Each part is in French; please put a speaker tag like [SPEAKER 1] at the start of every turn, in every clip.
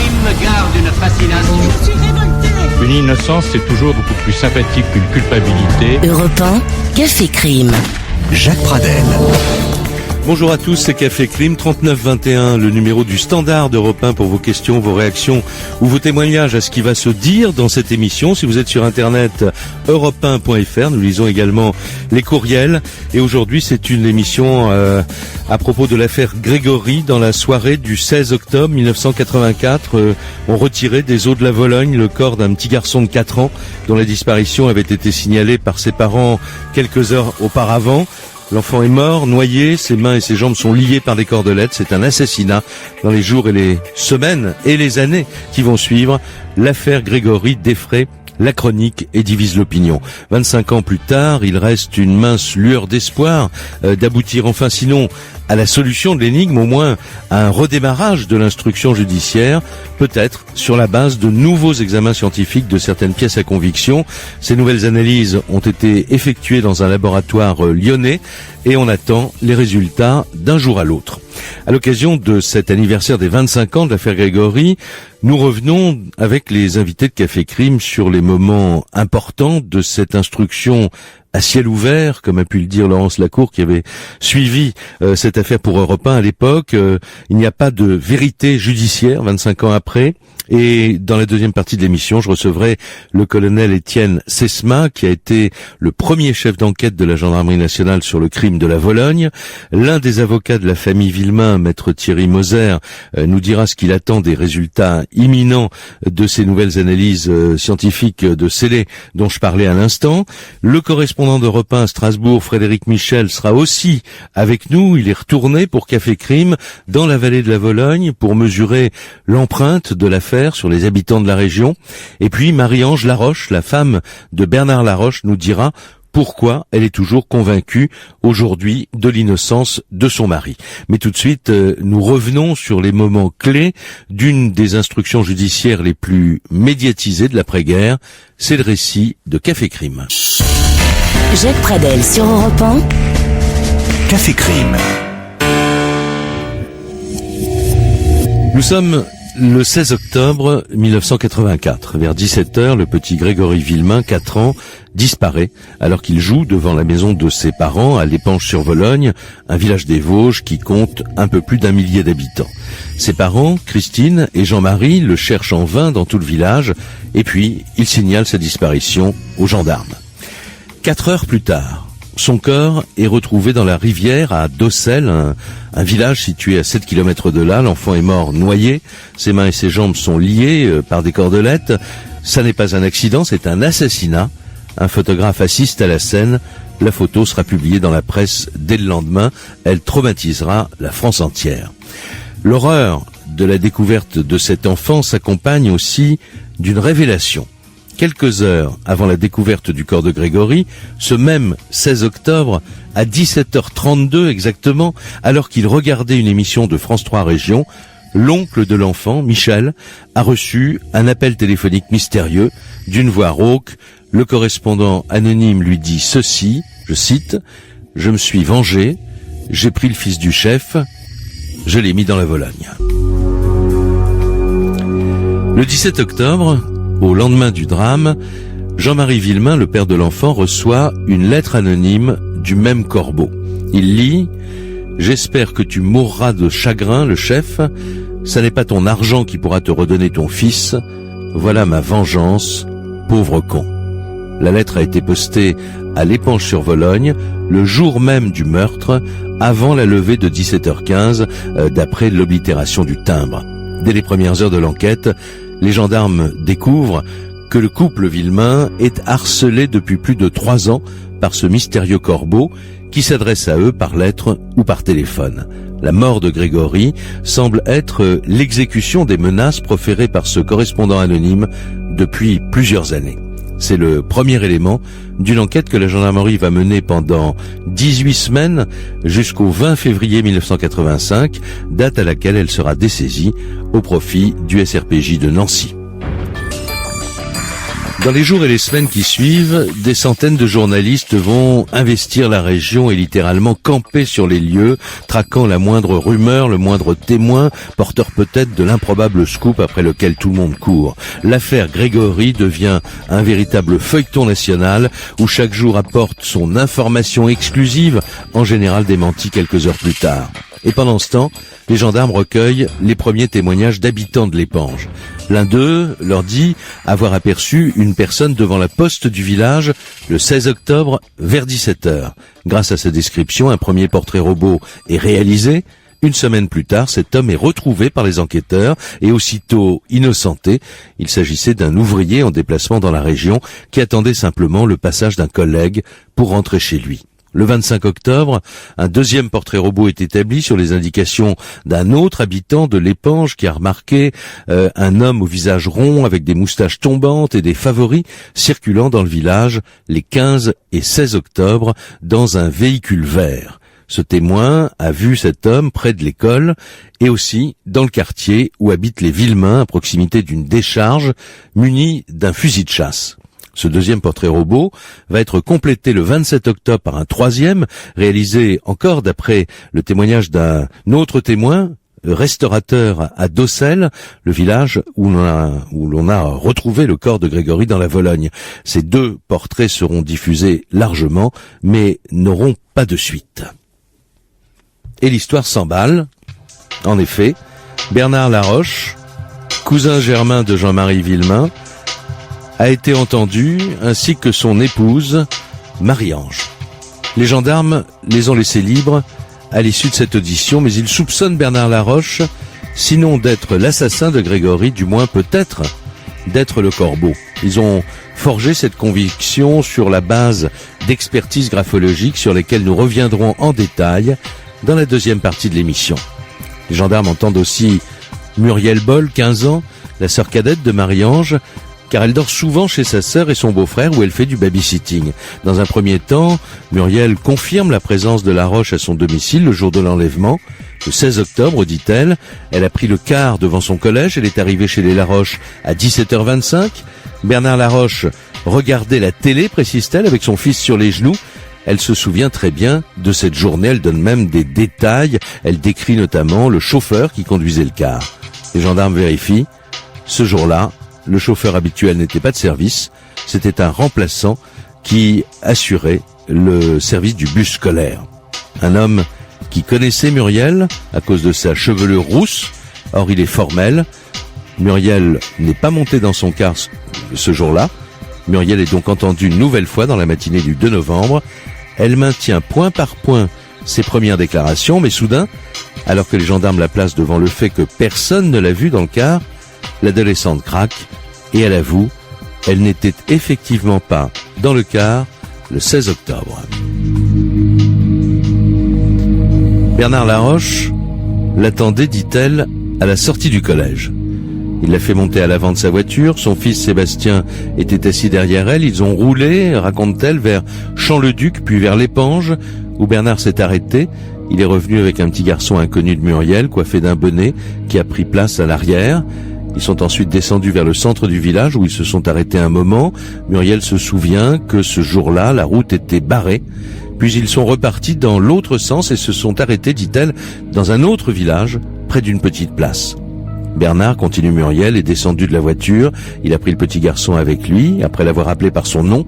[SPEAKER 1] crime me garde une fascination.
[SPEAKER 2] Je suis révolté.
[SPEAKER 3] Une innocence, c'est toujours beaucoup plus sympathique qu'une culpabilité.
[SPEAKER 4] Europe 1, Café Crime.
[SPEAKER 5] Jacques Pradel.
[SPEAKER 6] Bonjour à tous, c'est Café Crime 3921, le numéro du standard d'Europe 1 pour vos questions, vos réactions ou vos témoignages à ce qui va se dire dans cette émission. Si vous êtes sur internet, europe1.fr, nous lisons également les courriels. Et aujourd'hui, c'est une émission à propos de l'affaire Grégory. Dans la soirée du 16 octobre 1984, on retirait des eaux de la Vologne le corps d'un petit garçon de 4 ans dont la disparition avait été signalée par ses parents quelques heures auparavant. L'enfant est mort, noyé, ses mains et ses jambes sont liées par des cordelettes. C'est un assassinat. Dans les jours et les semaines et les années qui vont suivre, l'affaire Grégory défraie la chronique et divise l'opinion. 25 ans plus tard, il reste une mince lueur d'espoir d'aboutir enfin, sinon à la solution de l'énigme, au moins à un redémarrage de l'instruction judiciaire, peut-être sur la base de nouveaux examens scientifiques de certaines pièces à conviction. Ces nouvelles analyses ont été effectuées dans un laboratoire lyonnais et on attend les résultats d'un jour à l'autre. À l'occasion de cet anniversaire des 25 ans de l'affaire Grégory, nous revenons avec les invités de Café Crime sur les moments importants de cette instruction à ciel ouvert, comme a pu le dire Laurence Lacour qui avait suivi cette affaire pour Europe 1 à l'époque. Il n'y a pas de vérité judiciaire 25 ans après. Et dans la deuxième partie de l'émission, je recevrai le colonel Étienne Sesma, qui a été le premier chef d'enquête de la gendarmerie nationale sur le crime de la Vologne. L'un des avocats de la famille Villemain, maître Thierry Moser, nous dira ce qu'il attend des résultats imminents de ces nouvelles analyses scientifiques de scellés dont je parlais à l'instant. Le correspondant d'Europe 1 à Strasbourg, Frédéric Michel, sera aussi avec nous. Il est retourné pour Café Crime dans la vallée de la Vologne pour mesurer l'empreinte de l'affaire sur les habitants de la région. Et puis Marie-Ange Laroche, la femme de Bernard Laroche, nous dira pourquoi elle est toujours convaincue aujourd'hui de l'innocence de son mari. Mais tout de suite, nous revenons sur les moments clés d'une des instructions judiciaires les plus médiatisées de l'après-guerre. C'est le récit de Café Crime.
[SPEAKER 4] Jacques Pradel sur Europe 1.
[SPEAKER 5] Café Crime.
[SPEAKER 6] Nous sommes le 16 octobre 1984. Vers 17h, le petit Grégory Villemain, 4 ans, disparaît alors qu'il joue devant la maison de ses parents à l'Épanche-sur-Vologne, un village des Vosges qui compte un peu plus d'1 millier d'habitants. Ses parents, Christine et Jean-Marie, le cherchent en vain dans tout le village et puis il signale sa disparition aux gendarmes. 4 heures plus tard, son corps est retrouvé dans la rivière à Dossel, un village situé à 7 km de là. L'enfant est mort noyé, ses mains et ses jambes sont liées par des cordelettes. Ça n'est pas un accident, c'est un assassinat. Un photographe assiste à la scène. La photo sera publiée dans la presse dès le lendemain. Elle traumatisera la France entière. L'horreur de la découverte de cet enfant s'accompagne aussi d'une révélation. Quelques heures avant la découverte du corps de Grégory, ce même 16 octobre, à 17h32 exactement, alors qu'il regardait une émission de France 3 Région, l'oncle de l'enfant, Michel, a reçu un appel téléphonique mystérieux d'une voix rauque. Le correspondant anonyme lui dit ceci, je cite, « Je me suis vengé, j'ai pris le fils du chef, je l'ai mis dans la Vologne. » Le 17 octobre, au lendemain du drame, Jean-Marie Villemain, le père de l'enfant, reçoit une lettre anonyme du même corbeau. Il lit « J'espère que tu mourras de chagrin, le chef. Ça n'est pas ton argent qui pourra te redonner ton fils. Voilà ma vengeance, pauvre con. » La lettre a été postée à l'Épanche-sur-Vologne le jour même du meurtre, avant la levée de 17h15, d'après l'oblitération du timbre. Dès les premières heures de l'enquête, les gendarmes découvrent que le couple Villemain est harcelé depuis plus de 3 ans par ce mystérieux corbeau qui s'adresse à eux par lettre ou par téléphone. La mort de Grégory semble être l'exécution des menaces proférées par ce correspondant anonyme depuis plusieurs années. C'est le premier élément d'une enquête que la gendarmerie va mener pendant 18 semaines jusqu'au 20 février 1985, date à laquelle elle sera dessaisie au profit du SRPJ de Nancy. Dans les jours et les semaines qui suivent, des centaines de journalistes vont investir la région et littéralement camper sur les lieux, traquant la moindre rumeur, le moindre témoin, porteur peut-être de l'improbable scoop après lequel tout le monde court. L'affaire Grégory devient un véritable feuilleton national où chaque jour apporte son information exclusive, en général démentie quelques heures plus tard. Et pendant ce temps, les gendarmes recueillent les premiers témoignages d'habitants de l'Épange. L'un d'eux leur dit avoir aperçu une personne devant la poste du village le 16 octobre vers 17h. Grâce à sa description, un premier portrait robot est réalisé. Une semaine plus tard, cet homme est retrouvé par les enquêteurs et aussitôt innocenté. Il s'agissait d'un ouvrier en déplacement dans la région qui attendait simplement le passage d'un collègue pour rentrer chez lui. Le 25 octobre, un deuxième portrait robot est établi sur les indications d'un autre habitant de l'Épange qui a remarqué un homme au visage rond avec des moustaches tombantes et des favoris circulant dans le village les 15 et 16 octobre dans un véhicule vert. Ce témoin a vu cet homme près de l'école et aussi dans le quartier où habitent les Villemains à proximité d'une décharge munie d'un fusil de chasse. Ce deuxième portrait robot va être complété le 27 octobre par un troisième, réalisé encore d'après le témoignage d'un autre témoin, restaurateur à Dossel, le village où l'on a retrouvé le corps de Grégory dans la Vologne. Ces deux portraits seront diffusés largement, mais n'auront pas de suite. Et l'histoire s'emballe. En effet, Bernard Laroche, cousin germain de Jean-Marie Villemain, a été entendu, ainsi que son épouse, Marie-Ange. Les gendarmes les ont laissés libres à l'issue de cette audition, mais ils soupçonnent Bernard Laroche, sinon d'être l'assassin de Grégory, du moins peut-être d'être le corbeau. Ils ont forgé cette conviction sur la base d'expertises graphologiques sur lesquelles nous reviendrons en détail dans la deuxième partie de l'émission. Les gendarmes entendent aussi Muriel Boll, 15 ans, la sœur cadette de Marie-Ange, car elle dort souvent chez sa sœur et son beau-frère où elle fait du babysitting. Dans un premier temps, Muriel confirme la présence de Laroche à son domicile le jour de l'enlèvement. Le 16 octobre, dit-elle, elle a pris le car devant son collège. Elle est arrivée chez les Laroche à 17h25. Bernard Laroche regardait la télé, précise-t-elle, avec son fils sur les genoux. Elle se souvient très bien de cette journée. Elle donne même des détails. Elle décrit notamment le chauffeur qui conduisait le car. Les gendarmes vérifient. Ce jour-là, le chauffeur habituel n'était pas de service, c'était un remplaçant qui assurait le service du bus scolaire. Un homme qui connaissait Muriel à cause de sa chevelure rousse, or il est formel. Muriel n'est pas montée dans son car ce jour-là. Muriel est donc entendue une nouvelle fois dans la matinée du 2 novembre. Elle maintient point par point ses premières déclarations, mais soudain, alors que les gendarmes la placent devant le fait que personne ne l'a vue dans le car, l'adolescente craque et elle avoue, elle n'était effectivement pas dans le car le 16 octobre. Bernard Laroche l'attendait, dit-elle, à la sortie du collège. Il l'a fait monter à l'avant de sa voiture, son fils Sébastien était assis derrière elle, ils ont roulé, raconte-t-elle, vers Champ-le-Duc puis vers l'Épange, où Bernard s'est arrêté. Il est revenu avec un petit garçon inconnu de Muriel, coiffé d'un bonnet, qui a pris place à l'arrière. Ils sont ensuite descendus vers le centre du village où ils se sont arrêtés un moment. Muriel se souvient que ce jour-là, la route était barrée. Puis ils sont repartis dans l'autre sens et se sont arrêtés, dit-elle, dans un autre village, près d'une petite place. Bernard, continue Muriel, est descendu de la voiture. Il a pris le petit garçon avec lui, après l'avoir appelé par son nom.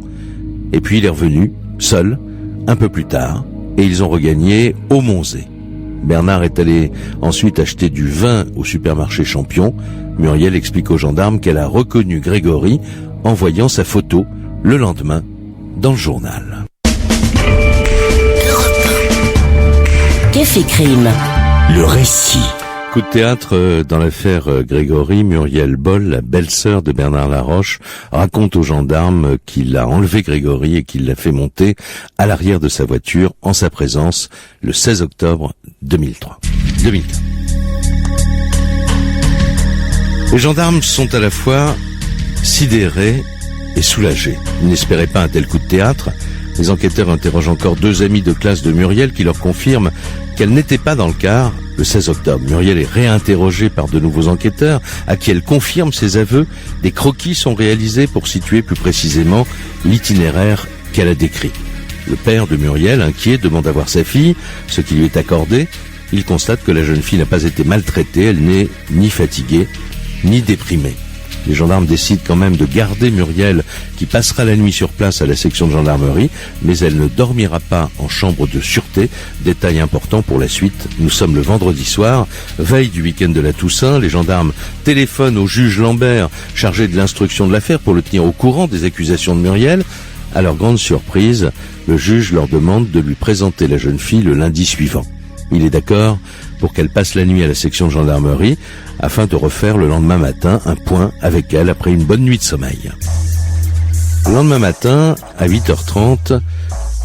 [SPEAKER 6] Et puis il est revenu, seul, un peu plus tard, et ils ont regagné Aumonzé. Bernard est allé ensuite acheter du vin au supermarché Champion. Muriel explique aux gendarmes qu'elle a reconnu Grégory en voyant sa photo le lendemain dans le journal.
[SPEAKER 4] Café Crime.
[SPEAKER 5] Le récit.
[SPEAKER 6] Coup de théâtre dans l'affaire Grégory. Muriel Boll, la belle-sœur de Bernard Laroche, raconte aux gendarmes qu'il a enlevé Grégory et qu'il l'a fait monter à l'arrière de sa voiture en sa présence le 16 octobre 2004. Les gendarmes sont à la fois sidérés et soulagés. Ils n'espéraient pas un tel coup de théâtre. Les enquêteurs interrogent encore deux amis de classe de Muriel qui leur confirment qu'elle n'était pas dans le car Le 16 octobre, Muriel est réinterrogée par de nouveaux enquêteurs à qui elle confirme ses aveux. Des croquis sont réalisés pour situer plus précisément l'itinéraire qu'elle a décrit. Le père de Muriel, inquiet, demande à voir sa fille, ce qui lui est accordé. Il constate que la jeune fille n'a pas été maltraitée, elle n'est ni fatiguée, ni déprimée. Les gendarmes décident quand même de garder Muriel, qui passera la nuit sur place à la section de gendarmerie, mais elle ne dormira pas en chambre de sûreté. Détail important pour la suite, nous sommes le vendredi soir, veille du week-end de la Toussaint. Les gendarmes téléphonent au juge Lambert, chargé de l'instruction de l'affaire, pour le tenir au courant des accusations de Muriel. À leur grande surprise, le juge leur demande de lui présenter la jeune fille le lundi suivant. Il est d'accord pour qu'elle passe la nuit à la section de gendarmerie afin de refaire le lendemain matin un point avec elle après une bonne nuit de sommeil. Le lendemain matin, à 8h30,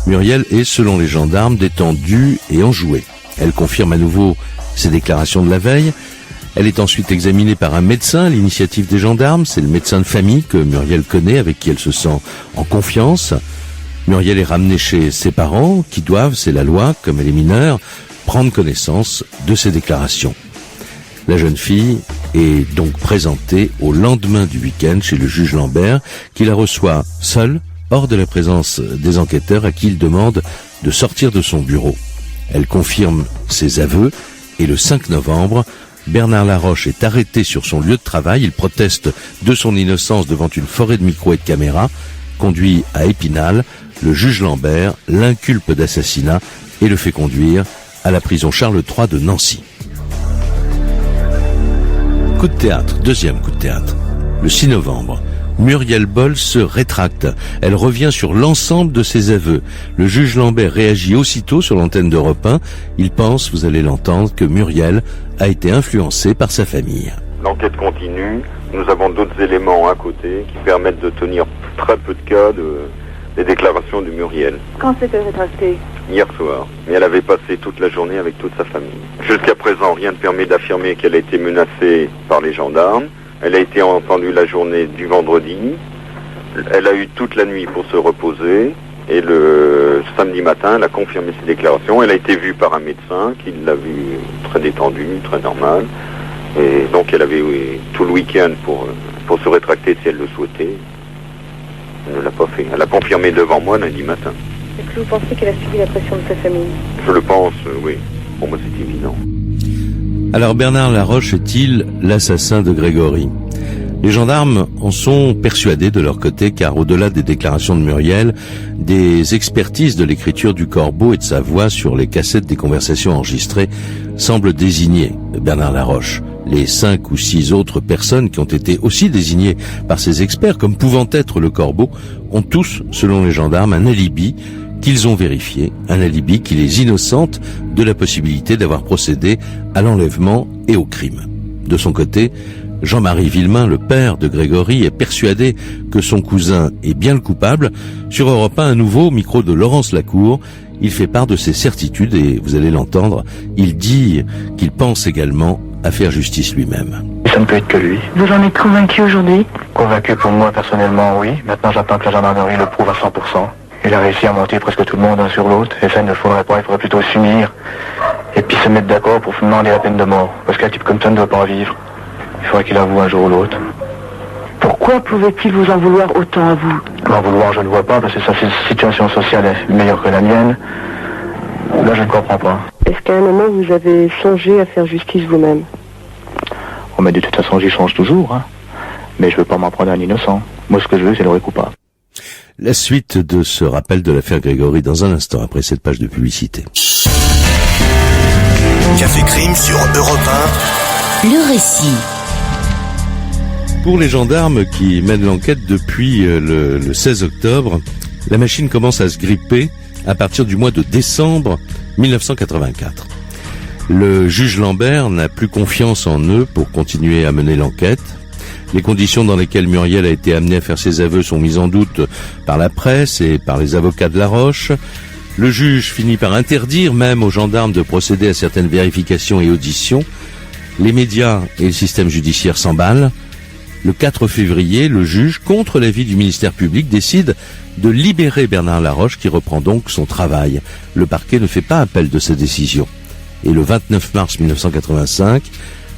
[SPEAKER 6] Muriel est, selon les gendarmes, détendue et enjouée. Elle confirme à nouveau ses déclarations de la veille. Elle est ensuite examinée par un médecin à l'initiative des gendarmes. C'est le médecin de famille que Muriel connaît, avec qui elle se sent en confiance. Muriel est ramenée chez ses parents, qui doivent, c'est la loi, comme elle est mineure, prendre connaissance de ses déclarations. La jeune fille est donc présentée au lendemain du week-end chez le juge Lambert, qui la reçoit seule, hors de la présence des enquêteurs, à qui il demande de sortir de son bureau. Elle confirme ses aveux et le 5 novembre, Bernard Laroche est arrêté sur son lieu de travail. Il proteste de son innocence devant une forêt de micros et de caméras. Conduit à Épinal, le juge Lambert l'inculpe d'assassinat et le fait conduire à la prison Charles III de Nancy. Coup de théâtre, deuxième coup de théâtre. Le 6 novembre, Muriel Boll se rétracte. Elle revient sur l'ensemble de ses aveux. Le juge Lambert réagit aussitôt sur l'antenne d'Europe 1. Il pense, vous allez l'entendre, que Muriel a été influencée par sa famille.
[SPEAKER 2] L'enquête continue. Nous avons d'autres éléments à côté qui permettent de tenir très peu de cas des déclarations de Muriel.
[SPEAKER 7] Quand s'est-elle rétractée ?
[SPEAKER 2] Hier soir. Mais elle avait passé toute la journée avec toute sa famille. Jusqu'à présent, rien ne permet d'affirmer qu'elle a été menacée par les gendarmes. Elle a été entendue la journée du vendredi. Elle a eu toute la nuit pour se reposer. Et le samedi matin, elle a confirmé ses déclarations. Elle a été vue par un médecin qui l'a vue très détendue, très normale. Et donc elle avait tout le week-end pour se rétracter si elle le souhaitait. Elle ne l'a pas fait. Elle a confirmé devant moi lundi matin.
[SPEAKER 7] Est-ce que vous pensez qu'elle a subi la pression de sa famille ?
[SPEAKER 2] Je le pense, oui. Pour moi, c'est évident.
[SPEAKER 6] Alors Bernard Laroche est-il l'assassin de Grégory ? Les gendarmes en sont persuadés de leur côté, car au-delà des déclarations de Muriel, des expertises de l'écriture du corbeau et de sa voix sur les cassettes des conversations enregistrées semblent désigner Bernard Laroche. Les 5 ou 6 autres personnes qui ont été aussi désignées par ces experts comme pouvant être le corbeau ont tous, selon les gendarmes, un alibi qu'ils ont vérifié, un alibi qui les innocente de la possibilité d'avoir procédé à l'enlèvement et au crime. De son côté, Jean-Marie Villemain, le père de Grégory, est persuadé que son cousin est bien le coupable. Sur Europe 1, à nouveau, au micro de Laurence Lacour, il fait part de ses certitudes et, vous allez l'entendre, il dit qu'il pense également à faire justice lui-même.
[SPEAKER 8] Ça ne peut être que lui.
[SPEAKER 7] Vous en êtes convaincu aujourd'hui ?
[SPEAKER 8] Convaincu pour moi personnellement, oui. Maintenant j'attends que la gendarmerie le prouve à 100%. Il a réussi à mentir presque tout le monde un sur l'autre, et ça il ne faudrait pas, il faudrait plutôt s'unir et puis se mettre d'accord pour demander la peine de mort. Parce qu'un type comme ça ne doit pas en vivre. Il faudrait qu'il avoue un jour ou l'autre.
[SPEAKER 7] Pourquoi pouvait-il vous en vouloir autant à vous ?
[SPEAKER 8] En vouloir, je ne vois pas, parce que sa situation sociale est meilleure que la mienne. Là, je ne comprends pas.
[SPEAKER 7] Est-ce qu'à un moment, vous avez songé à faire justice vous-même ?
[SPEAKER 8] Oh, mais de toute façon, j'y songe toujours, hein. Mais je veux pas m'en prendre un innocent. Moi, ce que je veux, c'est le coupable.
[SPEAKER 6] La suite de ce rappel de l'affaire Grégory dans un instant, après cette page de publicité.
[SPEAKER 5] Café Crime sur Europe 1.
[SPEAKER 4] Le récit.
[SPEAKER 6] Pour les gendarmes qui mènent l'enquête depuis le 16 octobre, la machine commence à se gripper à partir du mois de décembre 1984. Le juge Lambert n'a plus confiance en eux pour continuer à mener l'enquête. Les conditions dans lesquelles Muriel a été amenée à faire ses aveux sont mises en doute par la presse et par les avocats de Laroche. Le juge finit par interdire même aux gendarmes de procéder à certaines vérifications et auditions. Les médias et le système judiciaire s'emballent. Le 4 février, le juge, contre l'avis du ministère public, décide de libérer Bernard Laroche qui reprend donc son travail. Le parquet ne fait pas appel de sa décision. Et le 29 mars 1985,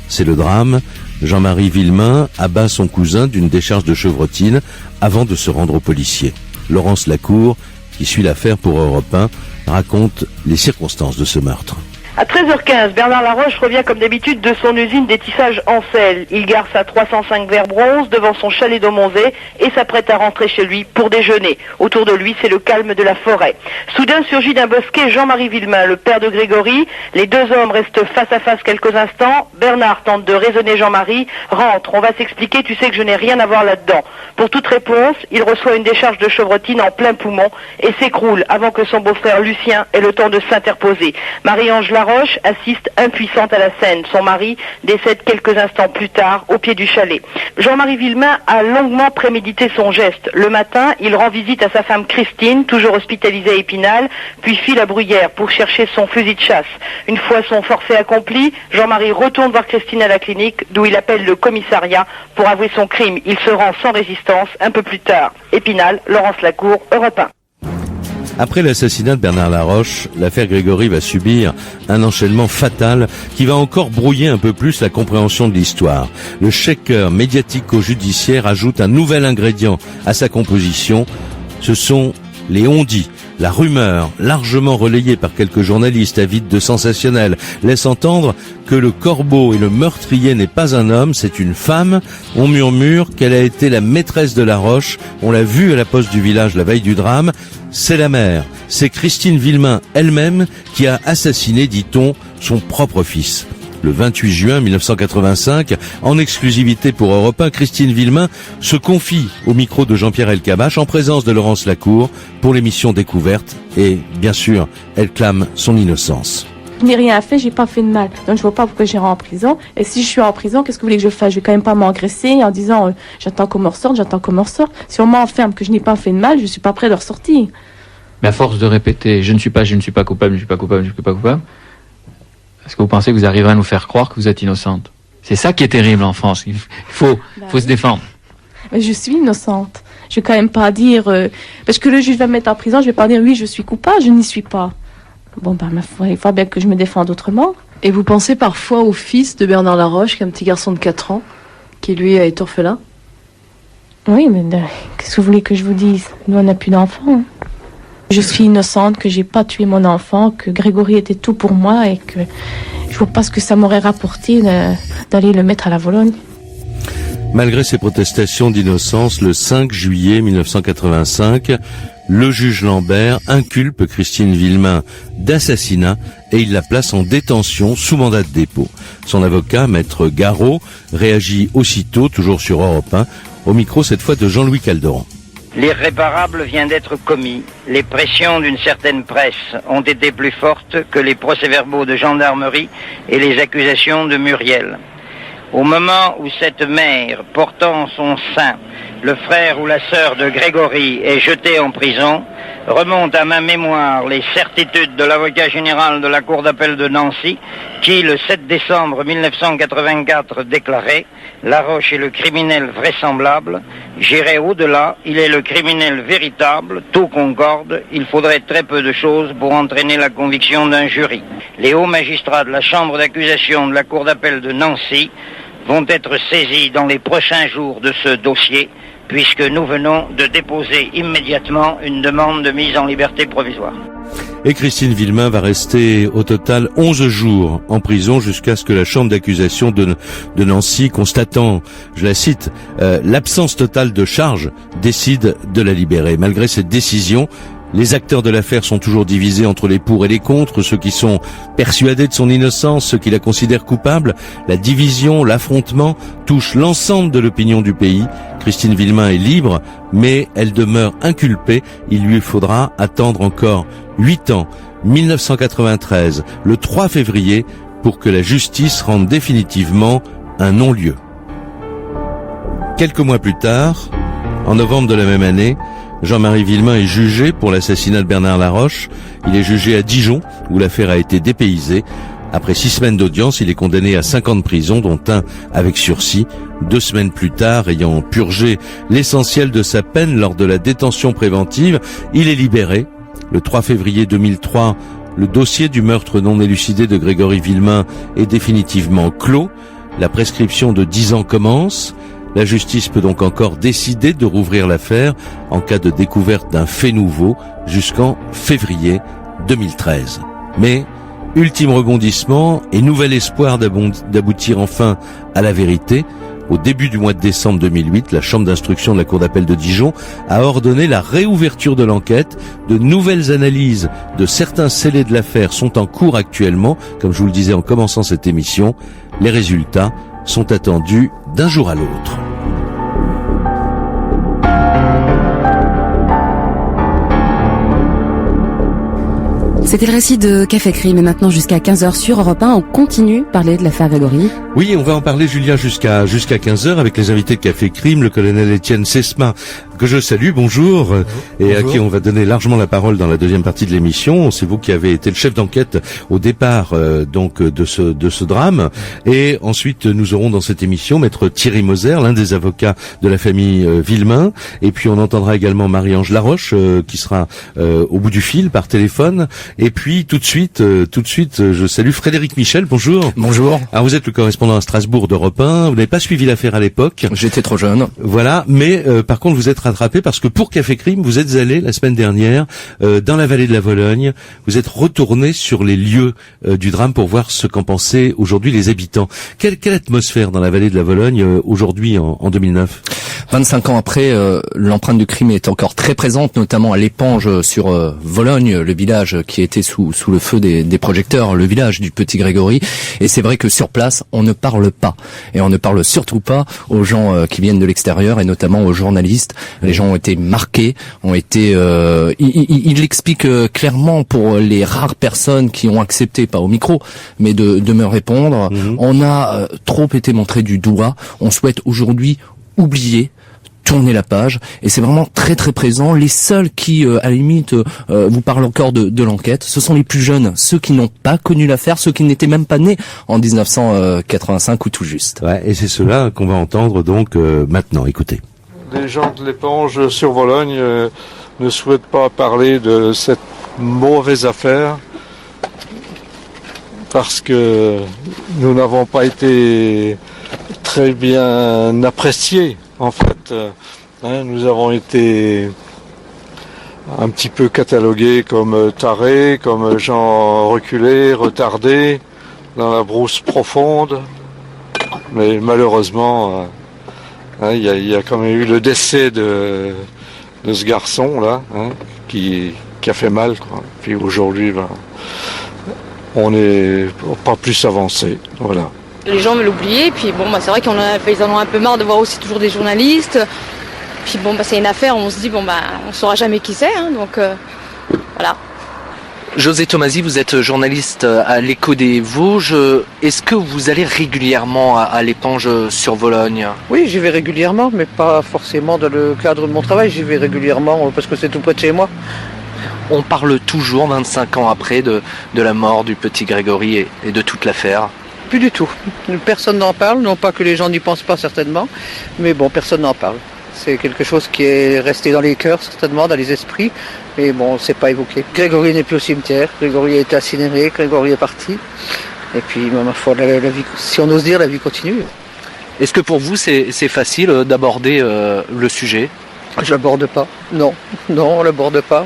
[SPEAKER 6] c'est le drame. Jean-Marie Villemain abat son cousin d'une décharge de chevrotine avant de se rendre aux policiers. Laurence Lacour, qui suit l'affaire pour Europe 1, raconte les circonstances de ce meurtre.
[SPEAKER 7] À 13h15, Bernard Laroche revient comme d'habitude de son usine d'étissage Ancel. Il gare sa 305 Vert Bronze devant son chalet d'Aumonzey et s'apprête à rentrer chez lui pour déjeuner. Autour de lui, c'est le calme de la forêt. Soudain surgit d'un bosquet Jean-Marie Villemain, le père de Grégory. Les deux hommes restent face à face quelques instants. Bernard tente de raisonner Jean-Marie. Rentre, on va s'expliquer, tu sais que je n'ai rien à voir là-dedans. Pour toute réponse, il reçoit une décharge de chevrotine en plein poumon et s'écroule avant que son beau-frère Lucien ait le temps de s'interposer. Marie-Ange Laroche assiste impuissante à la scène. Son mari décède quelques instants plus tard au pied du chalet. Jean-Marie Villemain a longuement prémédité son geste. Le matin, il rend visite à sa femme Christine, toujours hospitalisée à Épinal, puis file à Bruyères pour chercher son fusil de chasse. Une fois son forfait accompli, Jean-Marie retourne voir Christine à la clinique, d'où il appelle le commissariat pour avouer son crime. Il se rend sans résistance un peu plus tard. Épinal, Laurence Lacour, Europe 1.
[SPEAKER 6] Après l'assassinat de Bernard Laroche, l'affaire Grégory va subir un enchaînement fatal qui va encore brouiller un peu plus la compréhension de l'histoire. Le shaker médiatico-judiciaire ajoute un nouvel ingrédient à sa composition. Ce sont les on-dit. La rumeur, largement relayée par quelques journalistes avides de sensationnel, laisse entendre que le corbeau et le meurtrier n'est pas un homme, c'est une femme. On murmure qu'elle a été la maîtresse de Laroche. On l'a vue à la poste du village la veille du drame. C'est la mère, c'est Christine Villemain elle-même qui a assassiné, dit-on, son propre fils. Le 28 juin 1985, en exclusivité pour Europe 1, Christine Villemain se confie au micro de Jean-Pierre Elkabbach en présence de Laurence Lacour pour l'émission Découverte et, bien sûr, elle clame son innocence.
[SPEAKER 9] Je n'ai rien fait, j'ai pas fait de mal. Donc je vois pas pourquoi j'irai en prison. Et si je suis en prison, qu'est-ce que vous voulez que je fasse? Je vais quand même pas m'engraisser en disant j'attends qu'on me ressorte. Si on m'enferme que je n'ai pas fait de mal, je suis pas prêt de ressortir.
[SPEAKER 10] Mais à force de répéter je ne suis pas coupable, est-ce que vous pensez que vous arriverez à nous faire croire que vous êtes innocente? C'est ça qui est terrible en France. Il faut se défendre.
[SPEAKER 9] Mais je suis innocente. Je vais quand même pas dire parce que le juge va me mettre en prison, je vais pas dire oui je suis coupable, je n'y suis pas. Bon il faut bien que je me défende autrement.
[SPEAKER 11] Et vous pensez parfois au fils de Bernard Laroche, qui est un petit garçon de 4 ans, qui lui a été orphelin?
[SPEAKER 9] Oui, mais qu'est-ce que vous voulez que je vous dise? Nous on n'a plus d'enfants. Je suis innocente, que j'ai pas tué mon enfant, que Grégory était tout pour moi et que je vois pas ce que ça m'aurait rapporté d'aller le mettre à la Vologne.
[SPEAKER 6] Malgré ses protestations d'innocence, le 5 juillet 1985, le juge Lambert inculpe Christine Villemain d'assassinat et il la place en détention sous mandat de dépôt. Son avocat, maître Garot, réagit aussitôt, toujours sur Europe 1, au micro cette fois de Jean-Louis Calderon.
[SPEAKER 12] L'irréparable vient d'être commis. Les pressions d'une certaine presse ont été plus fortes que les procès-verbaux de gendarmerie et les accusations de Muriel. Au moment où cette mère, portant en son sein le frère ou la sœur de Grégory, est jetée en prison, remontent à ma mémoire les certitudes de l'avocat général de la Cour d'appel de Nancy, qui, le 7 décembre 1984, déclarait « Laroche est le criminel vraisemblable, j'irai au-delà, il est le criminel véritable, tout concorde, il faudrait très peu de choses pour entraîner la conviction d'un jury. » Les hauts magistrats de la chambre d'accusation de la Cour d'appel de Nancy vont être saisis dans les prochains jours de ce dossier, puisque nous venons de déposer immédiatement une demande de mise en liberté provisoire.
[SPEAKER 6] Et Christine Villemain va rester au total 11 jours en prison jusqu'à ce que la chambre d'accusation de Nancy, constatant, je la cite, l'absence totale de charge, décide de la libérer. Malgré cette décision, les acteurs de l'affaire sont toujours divisés entre les pour et les contre, ceux qui sont persuadés de son innocence, ceux qui la considèrent coupable. La division, l'affrontement touchent l'ensemble de l'opinion du pays. Christine Villemain est libre, mais elle demeure inculpée. Il lui faudra attendre encore 8 ans, 1993, le 3 février, pour que la justice rende définitivement un non-lieu. Quelques mois plus tard, en novembre de la même année, Jean-Marie Villemain est jugé pour l'assassinat de Bernard Laroche. Il est jugé à Dijon, où l'affaire a été dépaysée. Après 6 semaines d'audience, il est condamné à 5 ans de prison, dont 1 avec sursis. 2 semaines plus tard, ayant purgé l'essentiel de sa peine lors de la détention préventive, il est libéré. Le 3 février 2003, Le dossier du meurtre non élucidé de Grégory Villemain est définitivement clos. La prescription de 10 ans commence. La justice peut donc encore décider de rouvrir l'affaire en cas de découverte d'un fait nouveau jusqu'en février 2013. Mais, ultime rebondissement et nouvel espoir d'aboutir enfin à la vérité, au début du mois de décembre 2008, la chambre d'instruction de la cour d'appel de Dijon a ordonné la réouverture de l'enquête. De nouvelles analyses de certains scellés de l'affaire sont en cours actuellement, comme je vous le disais en commençant cette émission. Les résultats sont attendus d'un jour à l'autre.
[SPEAKER 13] C'était le récit de Café Crime et maintenant jusqu'à 15h sur Europe 1, on continue de parler de l'affaire Grégory.
[SPEAKER 6] Oui, on va en parler, Julien, jusqu'à 15h avec les invités de Café Crime, le colonel Étienne Sesma, que je salue, bonjour, et à qui on va donner largement la parole dans la deuxième partie de l'émission. C'est vous qui avez été le chef d'enquête au départ donc de ce drame, et ensuite nous aurons dans cette émission maître Thierry Moser, l'un des avocats de la famille Villemain, et puis on entendra également Marie-Ange Laroche qui sera au bout du fil par téléphone, et puis tout de suite je salue Frédéric Michel, bonjour.
[SPEAKER 14] Bonjour.
[SPEAKER 6] Alors vous êtes le correspondant à Strasbourg d'Europe 1, vous n'avez pas suivi l'affaire à l'époque.
[SPEAKER 14] J'étais trop jeune.
[SPEAKER 6] Voilà, mais par contre vous êtes rattrapé parce que pour Café Crime, vous êtes allé la semaine dernière dans la vallée de la Vologne, vous êtes retourné sur les lieux du drame pour voir ce qu'en pensaient aujourd'hui les habitants. Quelle atmosphère dans la vallée de la Vologne aujourd'hui en 2009 ?
[SPEAKER 14] 25 ans après, l'empreinte du crime est encore très présente, notamment à l'Épange sur Vologne, le village qui était sous le feu des projecteurs, le village du petit Grégory. Et c'est vrai que sur place, on ne parle pas. Et on ne parle surtout pas aux gens qui viennent de l'extérieur et notamment aux journalistes. Les gens ont été marqués, ont été... il explique clairement pour les rares personnes qui ont accepté, pas au micro, mais de me répondre. On a trop été montré du doigt. On souhaite aujourd'hui oublier, tourner la page, et c'est vraiment très très présent. Les seuls qui, à la limite, vous parlent encore de l'enquête, ce sont les plus jeunes, ceux qui n'ont pas connu l'affaire, ceux qui n'étaient même pas nés en 1985 ou tout juste.
[SPEAKER 6] Ouais, et c'est cela qu'on va entendre donc maintenant. Écoutez.
[SPEAKER 15] Les gens de l'Épange sur Vologne ne souhaitent pas parler de cette mauvaise affaire parce que nous n'avons pas été très bien appréciés. En fait, nous avons été un petit peu catalogués comme tarés, comme gens reculés, retardés, dans la brousse profonde. Mais malheureusement, il y a quand même eu le décès de ce garçon-là, qui a fait mal, quoi. Puis aujourd'hui, on n'est pas plus avancé. Voilà.
[SPEAKER 16] Les gens veulent oublier, puis bon, c'est vrai qu'ils en ont un peu marre de voir aussi toujours des journalistes. Puis bon, c'est une affaire, on se dit, on saura jamais qui c'est, donc voilà.
[SPEAKER 14] José Tomasi, vous êtes journaliste à l'Écho des Vosges. Est-ce que vous allez régulièrement à l'Épange sur Vologne ?
[SPEAKER 17] Oui, j'y vais régulièrement, mais pas forcément dans le cadre de mon travail. J'y vais régulièrement parce que c'est tout près de chez moi.
[SPEAKER 14] On parle toujours, 25 ans après, de la mort du petit Grégory et de toute l'affaire.
[SPEAKER 17] Plus du tout. Personne n'en parle, non pas que les gens n'y pensent pas certainement, mais bon, personne n'en parle. C'est quelque chose qui est resté dans les cœurs certainement, dans les esprits, mais bon, c'est pas évoqué. Grégory n'est plus au cimetière, Grégory a été incinéré, Grégory est parti, et puis ma foi, la vie, si on ose dire, la vie continue.
[SPEAKER 14] Est-ce que pour vous c'est facile d'aborder le sujet ?
[SPEAKER 17] Je l'aborde pas, non, on l'aborde pas.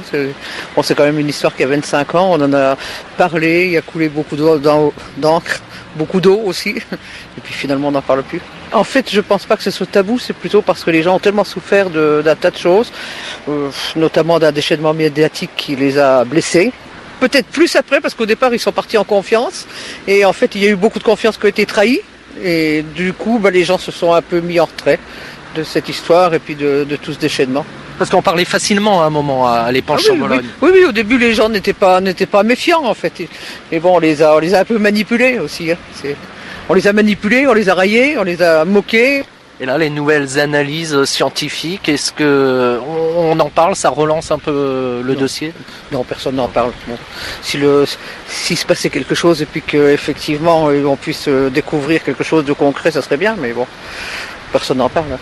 [SPEAKER 17] C'est quand même une histoire qui a 25 ans, on en a parlé, il y a coulé beaucoup d'encre, beaucoup d'eau aussi, et puis finalement on n'en parle plus. En fait, je pense pas que ce soit tabou, c'est plutôt parce que les gens ont tellement souffert d'un tas de choses, notamment d'un déchaînement médiatique qui les a blessés. Peut-être plus après, parce qu'au départ ils sont partis en confiance, et en fait il y a eu beaucoup de confiance qui a été trahie, et du coup les gens se sont un peu mis en retrait de cette histoire et puis de tout ce déchaînement.
[SPEAKER 14] Parce qu'on parlait facilement à un moment à l'Épange sur Vologne.
[SPEAKER 17] Oui, au début les gens n'étaient pas méfiants en fait. Et bon, on les a un peu manipulés aussi. On les a manipulés, on les a raillés, on les a moqués.
[SPEAKER 14] Et là, les nouvelles analyses scientifiques, est-ce que on en parle, ça relance un peu le dossier ?
[SPEAKER 17] Non, personne n'en parle. Bon. S'il se passait quelque chose et puis qu'effectivement on puisse découvrir quelque chose de concret, ça serait bien, mais bon, personne n'en parle.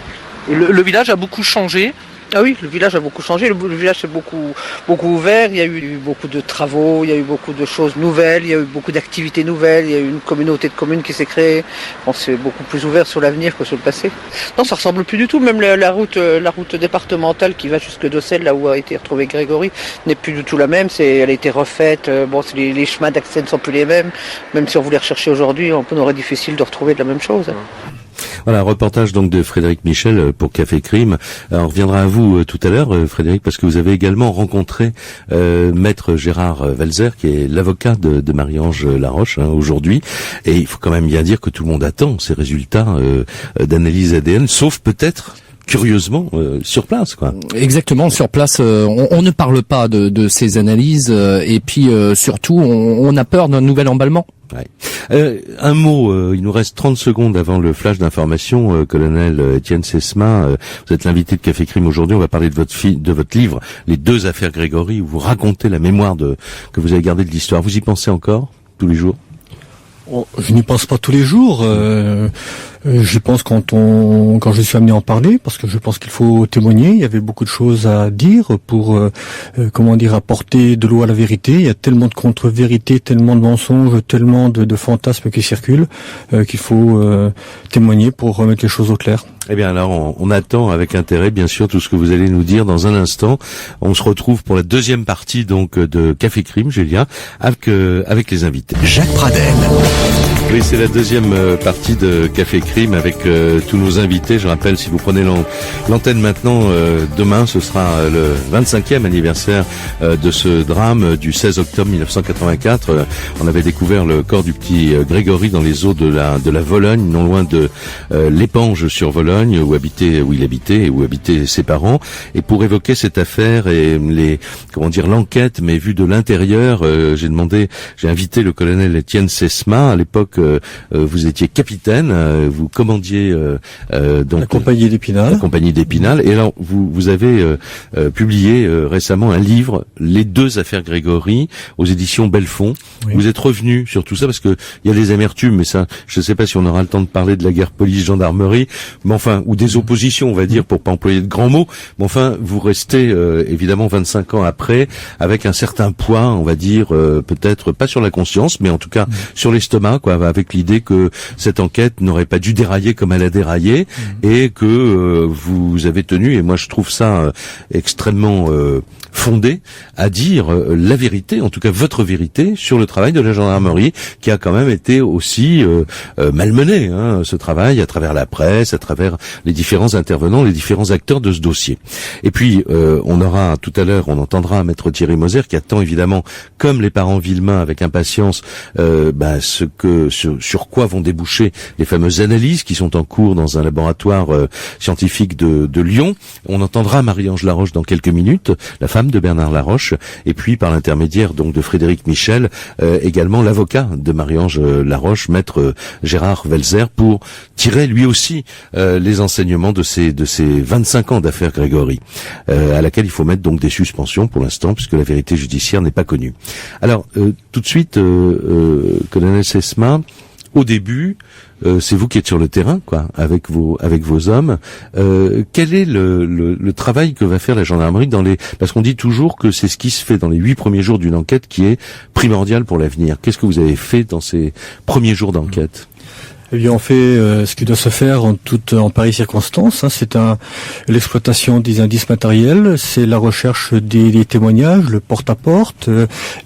[SPEAKER 14] Le village a beaucoup changé
[SPEAKER 17] Ah oui, le village a beaucoup changé, le village s'est beaucoup ouvert, il y a eu beaucoup de travaux, il y a eu beaucoup de choses nouvelles, il y a eu beaucoup d'activités nouvelles, il y a eu une communauté de communes qui s'est créée. On s'est beaucoup plus ouvert sur l'avenir que sur le passé. Non, ça ressemble plus du tout, même la route départementale qui va jusque d'Ossel, là où a été retrouvé Grégory, n'est plus du tout la même, elle a été refaite, les chemins d'accès ne sont plus les mêmes, même si on voulait rechercher aujourd'hui, on aurait difficile de retrouver de la même chose.
[SPEAKER 6] Voilà, reportage donc de Frédéric Michel pour Café Crime. On reviendra à vous tout à l'heure, Frédéric, parce que vous avez également rencontré Maître Gérard Welzer, qui est l'avocat de Marie-Ange Laroche aujourd'hui. Et il faut quand même bien dire que tout le monde attend ces résultats d'analyse ADN, sauf peut-être curieusement sur place, quoi.
[SPEAKER 14] Exactement, sur place, on ne parle pas de ces analyses et puis surtout on a peur d'un nouvel emballement.
[SPEAKER 6] Ouais. Un mot, il nous reste 30 secondes avant le flash d'information, colonel Étienne Sesma, vous êtes l'invité de Café Crime aujourd'hui, on va parler de votre livre, Les 2 affaires Grégory, où vous racontez la mémoire que vous avez gardée de l'histoire. Vous y pensez encore, tous les jours?
[SPEAKER 18] Je n'y pense pas tous les jours. Je pense quand je suis amené à en parler, parce que je pense qu'il faut témoigner. Il y avait beaucoup de choses à dire pour, apporter de l'eau à la vérité. Il y a tellement de contre-vérités, tellement de mensonges, tellement de fantasmes qui circulent qu'il faut témoigner pour remettre les choses au clair.
[SPEAKER 6] Eh bien alors, on attend avec intérêt, bien sûr, tout ce que vous allez nous dire dans un instant. On se retrouve pour la deuxième partie donc de Café Crime, Julien, avec les invités.
[SPEAKER 5] Jacques Pradel.
[SPEAKER 6] Oui, c'est la deuxième partie de Café Crime avec tous nos invités. Je rappelle, si vous prenez l'antenne maintenant, demain, ce sera le 25e anniversaire de ce drame du 16 octobre 1984. On avait découvert le corps du petit Grégory dans les eaux de la Vologne, non loin de l'Épange sur Vologne, où il habitait et où habitaient ses parents. Et pour évoquer cette affaire et l'enquête, mais vue de l'intérieur, j'ai invité le colonel Étienne Sesma. À l'époque, vous étiez capitaine, vous commandiez donc
[SPEAKER 18] la compagnie d'Épinal.
[SPEAKER 6] La compagnie d'Épinal. Et alors, vous avez publié récemment un livre, Les 2 affaires Grégory, aux éditions Belfond. Oui. Vous êtes revenu sur tout ça parce que il y a des amertumes, mais ça, je ne sais pas si on aura le temps de parler de la guerre police-gendarmerie, mais enfin, ou des oppositions, on va dire, pour pas employer de grands mots. Mais enfin, vous restez évidemment 25 ans après, avec un certain poids, on va dire, peut-être pas sur la conscience, mais en tout cas sur l'estomac, quoi, avec l'idée que cette enquête n'aurait pas dû dérailler comme elle a déraillé, et que vous avez tenu, et moi je trouve ça extrêmement fondé, à dire la vérité, en tout cas votre vérité, sur le travail de la gendarmerie, qui a quand même été aussi malmené, ce travail, à travers la presse, à travers les différents intervenants, les différents acteurs de ce dossier. Et puis, on aura tout à l'heure, on entendra Maître Thierry Moser, qui attend évidemment, comme les parents Villemain, avec impatience, sur quoi vont déboucher les fameuses analyses qui sont en cours dans un laboratoire scientifique de Lyon. On entendra Marie-Ange Laroche dans quelques minutes, la femme de Bernard Laroche, et puis par l'intermédiaire donc de Frédéric Michel, également l'avocat de Marie-Ange Laroche, Maître Gérard Welzer, pour tirer lui aussi les enseignements de ces 25 ans d'affaires Grégory, à laquelle il faut mettre donc des suspensions pour l'instant, puisque la vérité judiciaire n'est pas connue. Alors, tout de suite, colonel Sesma, au début, c'est vous qui êtes sur le terrain, quoi, avec vos hommes. Quel est le travail que va faire la gendarmerie parce qu'on dit toujours que c'est ce qui se fait dans les 8 premiers jours d'une enquête qui est primordial pour l'avenir. Qu'est-ce que vous avez fait dans ces premiers jours d'enquête?
[SPEAKER 18] Eh bien, on fait ce qui doit se faire en pareille circonstance. C'est l'exploitation des indices matériels, c'est la recherche des témoignages, le porte-à-porte,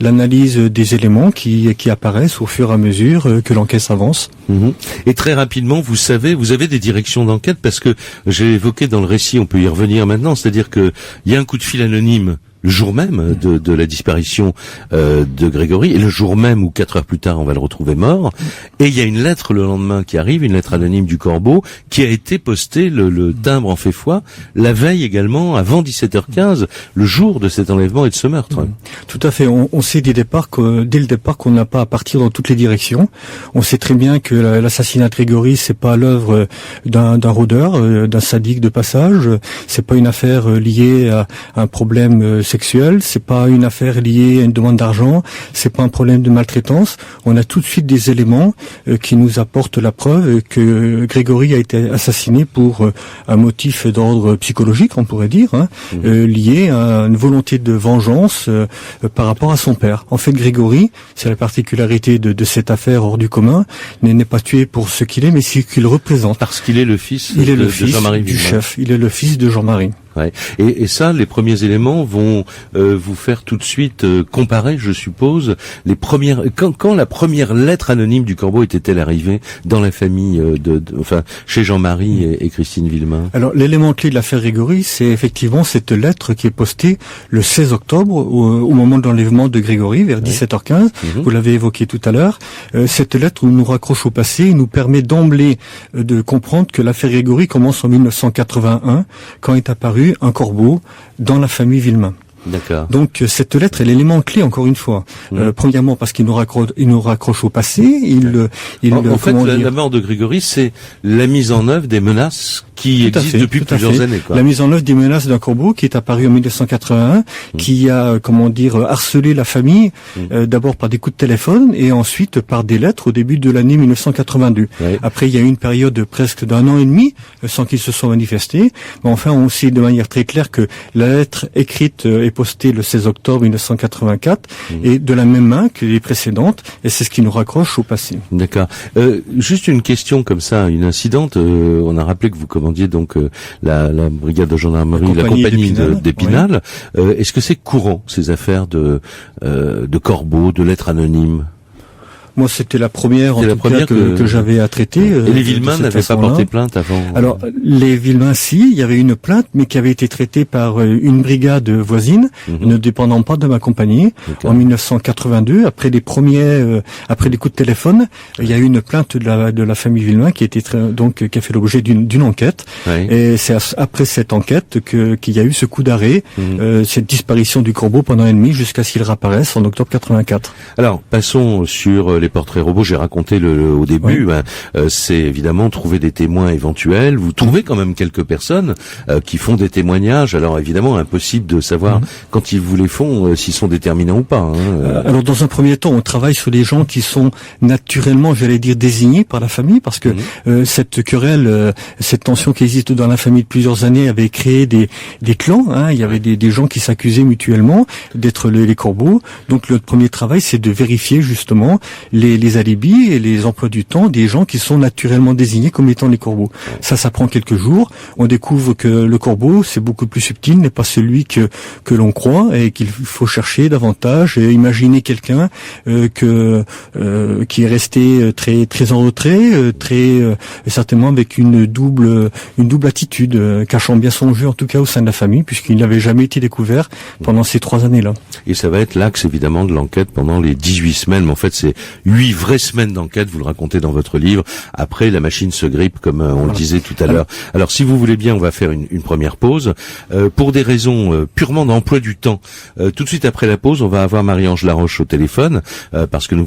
[SPEAKER 18] l'analyse des éléments qui apparaissent au fur et à mesure que l'enquête avance.
[SPEAKER 6] Et très rapidement, vous avez des directions d'enquête, parce que j'ai évoqué dans le récit, on peut y revenir maintenant, c'est-à-dire que il y a un coup de fil anonyme le jour même de la disparition de Grégory, et le jour même où 4 heures plus tard on va le retrouver mort, et il y a une lettre le lendemain qui arrive, une lettre anonyme du Corbeau, qui a été postée, le timbre en fait foi, la veille également, avant 17h15, le jour de cet enlèvement et de ce meurtre.
[SPEAKER 18] Tout à fait, on sait dès le départ qu'on n'a pas à partir dans toutes les directions. On sait très bien que l'assassinat de Grégory, c'est pas l'œuvre d'un rôdeur, d'un sadique de passage, c'est pas une affaire liée à un problème sexuel, c'est pas une affaire liée à une demande d'argent, c'est pas un problème de maltraitance. On a tout de suite des éléments qui nous apportent la preuve que Grégory a été assassiné pour un motif d'ordre psychologique, on pourrait dire, lié à une volonté de vengeance par rapport à son père. En fait, Grégory, c'est la particularité de cette affaire hors du commun, n'est pas tué pour ce qu'il est, mais ce qu'il représente.
[SPEAKER 6] Parce qu'il est le fils
[SPEAKER 18] de
[SPEAKER 6] Jean-Marie
[SPEAKER 18] du
[SPEAKER 6] Villemin.
[SPEAKER 18] chef. Il est le fils de Jean-Marie.
[SPEAKER 6] Ouais. Et ça, les premiers éléments vont vous faire tout de suite comparer, je suppose, les premières. Quand la première lettre anonyme du Corbeau était-elle arrivée dans la famille chez Jean-Marie et Christine Villemin?
[SPEAKER 18] Alors, l'élément clé de l'affaire Grégory, c'est effectivement cette lettre qui est postée le 16 octobre au moment de l'enlèvement de Grégory, vers 17h15. Vous l'avez évoqué tout à l'heure. Cette lettre nous raccroche au passé et nous permet d'emblée de comprendre que l'affaire Grégory commence en 1981, quand est apparu un corbeau dans la famille Villemin.
[SPEAKER 6] D'accord.
[SPEAKER 18] Donc cette lettre est l'élément clé, encore une fois. Premièrement parce qu'il nous raccroche au passé.
[SPEAKER 6] En fait, la mort de Grégory, c'est la mise en œuvre des menaces qui existent depuis plusieurs années. Quoi.
[SPEAKER 18] La mise en œuvre des menaces d'un corbeau qui est apparu en 1981, qui a, harcelé la famille, d'abord par des coups de téléphone et ensuite par des lettres au début de l'année 1982. Ouais. Après, il y a eu une période presque d'un an et demi sans qu'ils se soient manifestés. Mais enfin, on sait de manière très claire que la lettre écrite est postée le 16 octobre 1984 et de la même main que les précédentes, et c'est ce qui nous raccroche au passé.
[SPEAKER 6] D'accord. Juste une question comme ça, une incidente. On a rappelé que vous commandiez donc la brigade de gendarmerie, la compagnie d'Épinal. Oui. Est-ce que c'est courant ces affaires de corbeaux, de lettres anonymes?
[SPEAKER 18] Moi, c'était la première que j'avais à traiter.
[SPEAKER 6] Et les Villemin n'avaient pas porté plainte avant?
[SPEAKER 18] Alors, les Villemin, si, il y avait une plainte, mais qui avait été traitée par une brigade voisine, ne dépendant pas de ma compagnie, en 1982. Après les coups de téléphone, il y a eu une plainte de la famille Villemin qui a fait l'objet d'une enquête. Oui. Et c'est après cette enquête qu'il y a eu ce coup d'arrêt, cette disparition du corbeau pendant un an et demi jusqu'à ce qu'il réapparaisse en octobre 84.
[SPEAKER 6] Alors, passons sur les portraits robots. J'ai raconté au début, c'est évidemment trouver des témoins éventuels. Vous trouvez quand même quelques personnes qui font des témoignages. Alors évidemment, impossible de savoir quand ils vous les font s'ils sont déterminants ou pas.
[SPEAKER 18] Alors dans un premier temps, on travaille sur les gens qui sont naturellement, j'allais dire, désignés par la famille, parce que cette querelle, cette tension qui existe dans la famille de plusieurs années avait créé des clans. Il y avait des gens qui s'accusaient mutuellement d'être les corbeaux. Donc le premier travail, c'est de vérifier justement les alibis et les emplois du temps des gens qui sont naturellement désignés comme étant les corbeaux. Ça prend quelques jours. On découvre que le corbeau, c'est beaucoup plus subtil, n'est pas celui que l'on croit, et qu'il faut chercher davantage et imaginer quelqu'un qui est resté très en retrait, certainement avec une double attitude, cachant bien son jeu en tout cas au sein de la famille, puisqu'il n'avait jamais été découvert pendant ces 3 années-là.
[SPEAKER 6] Et ça va être l'axe évidemment de l'enquête pendant les 18 semaines, mais en fait c'est 8 vraies semaines d'enquête, vous le racontez dans votre livre. Après, la machine se grippe, comme on le disait tout à l'heure. Alors, si vous voulez bien, on va faire une première pause. Pour des raisons purement d'emploi du temps, tout de suite après la pause, on va avoir Marie-Ange Laroche au téléphone, parce que nous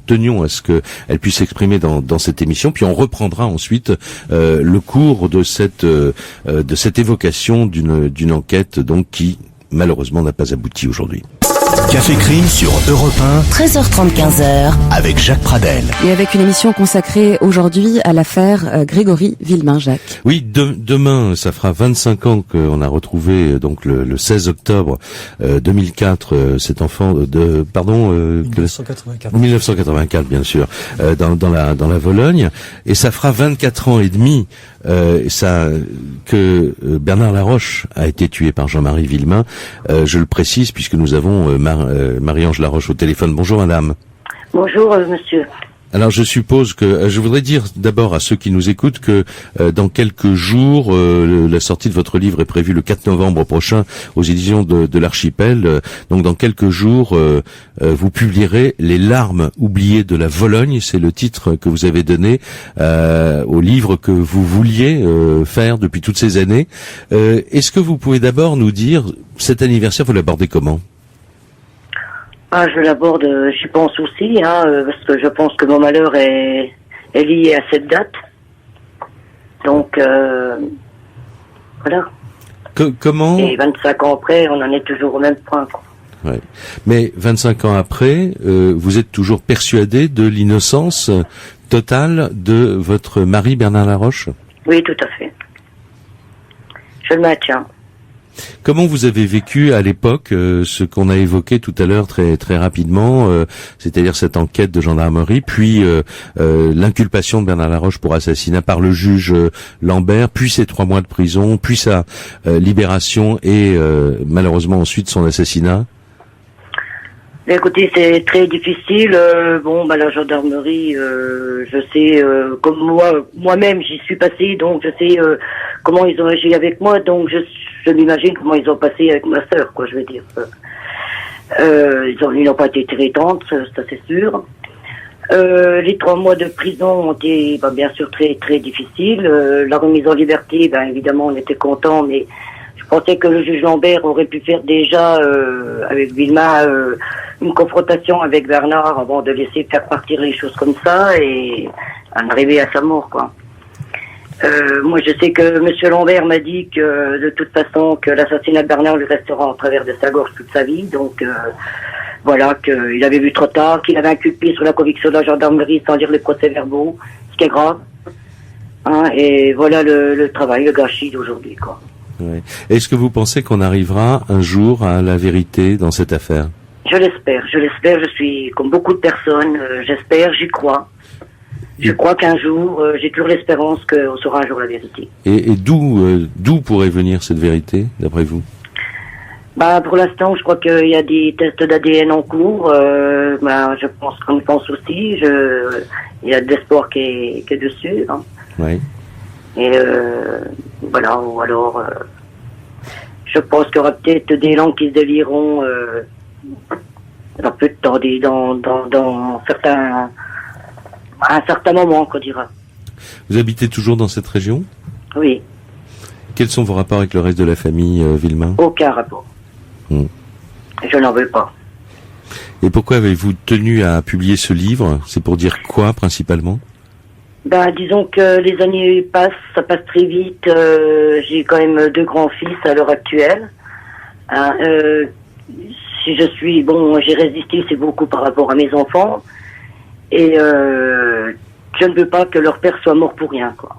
[SPEAKER 6] tenions à ce qu'elle puisse s'exprimer dans cette émission, puis on reprendra ensuite le cours de cette évocation d'une enquête donc qui, malheureusement, n'a pas abouti aujourd'hui.
[SPEAKER 5] Café Crime sur Europe 1.
[SPEAKER 4] 13h30, 15h.
[SPEAKER 5] Avec Jacques Pradel.
[SPEAKER 13] Et avec une émission consacrée aujourd'hui à l'affaire Grégory Villemin, Jacques.
[SPEAKER 6] Oui, demain, ça fera 25 ans qu'on a retrouvé, donc le 16 octobre 2004, cet enfant 1984, bien sûr, dans la Vologne. Et ça fera 24 ans et demi que Bernard Laroche a été tué par Jean-Marie Villemin. Je le précise puisque nous avons Marie-Ange Laroche au téléphone. Bonjour madame.
[SPEAKER 19] Bonjour monsieur.
[SPEAKER 6] Alors je suppose que je voudrais dire d'abord à ceux qui nous écoutent que dans quelques jours, la sortie de votre livre est prévue le 4 novembre prochain aux éditions de l'Archipel. Donc dans quelques jours, vous publierez Les larmes oubliées de la Vologne. C'est le titre que vous avez donné au livre que vous vouliez faire depuis toutes ces années. Est-ce que vous pouvez d'abord nous dire cet anniversaire, vous l'abordez comment ?
[SPEAKER 19] Je l'aborde, j'y pense aussi, parce que je pense que mon malheur est lié à cette date. Donc, voilà.
[SPEAKER 6] Comment?
[SPEAKER 19] Et 25 ans après, on en est toujours au même point, quoi.
[SPEAKER 6] Ouais. Mais 25 ans après, vous êtes toujours persuadé de l'innocence totale de votre mari Bernard Laroche?
[SPEAKER 19] Oui, tout à fait. Je le maintiens.
[SPEAKER 6] Comment vous avez vécu à l'époque ce qu'on a évoqué tout à l'heure très très rapidement, c'est-à-dire cette enquête de gendarmerie, puis l'inculpation de Bernard Laroche pour assassinat par le juge Lambert, puis ses 3 mois de prison, puis sa libération et malheureusement ensuite son assassinat?
[SPEAKER 19] Écoutez, c'est très difficile. La gendarmerie, je sais, comme moi-même, j'y suis passée, donc je sais comment ils ont agi avec moi, donc je m'imagine comment ils ont passé avec ma sœur, quoi, je veux dire. Ils n'ont pas été très tendres, ça c'est sûr. Les 3 mois de prison ont été, bien sûr, très très difficiles. La remise en liberté, évidemment, on était contents, mais je pensais que le juge Lambert aurait pu faire déjà avec Vilma une confrontation avec Bernard avant de laisser faire partir les choses comme ça et en arriver à sa mort, quoi. Moi, je sais que Monsieur Lambert m'a dit que de toute façon que l'assassinat de Bernard lui restera en travers de sa gorge toute sa vie, donc voilà, qu'il avait vu trop tard, qu'il avait inculpé sur la conviction de la gendarmerie sans lire les procès-verbaux, ce qui est grave. Hein, et voilà le travail, le gâchis d'aujourd'hui, quoi.
[SPEAKER 6] Ouais. Est-ce que vous pensez qu'on arrivera un jour à la vérité dans cette affaire?
[SPEAKER 19] Je l'espère, je suis comme beaucoup de personnes, j'espère, j'y crois. Je crois qu'un jour, j'ai toujours l'espérance qu'on saura un jour la vérité.
[SPEAKER 6] Et d'où pourrait venir cette vérité, d'après vous?
[SPEAKER 19] Pour l'instant, je crois qu'il y a des tests d'ADN en cours. Je pense qu'on y pense aussi. Il y a de l'espoir qui est dessus. Hein.
[SPEAKER 6] Oui.
[SPEAKER 19] Et voilà, ou alors, je pense qu'il y aura peut-être des langues qui se délieront dans certains... à un certain moment, qu'on dira.
[SPEAKER 6] Vous habitez toujours dans cette région?
[SPEAKER 19] Oui.
[SPEAKER 6] Quels sont vos rapports avec le reste de la famille, Villemain?
[SPEAKER 19] Aucun rapport. Je n'en veux pas.
[SPEAKER 6] Et pourquoi avez-vous tenu à publier ce livre? C'est pour dire quoi, principalement?
[SPEAKER 19] Disons que les années passent, ça passe très vite. J'ai quand même 2 grands-fils à l'heure actuelle. Si je suis... j'ai résisté, c'est beaucoup par rapport à mes enfants. Et je ne veux pas que leur père soit mort pour rien, quoi.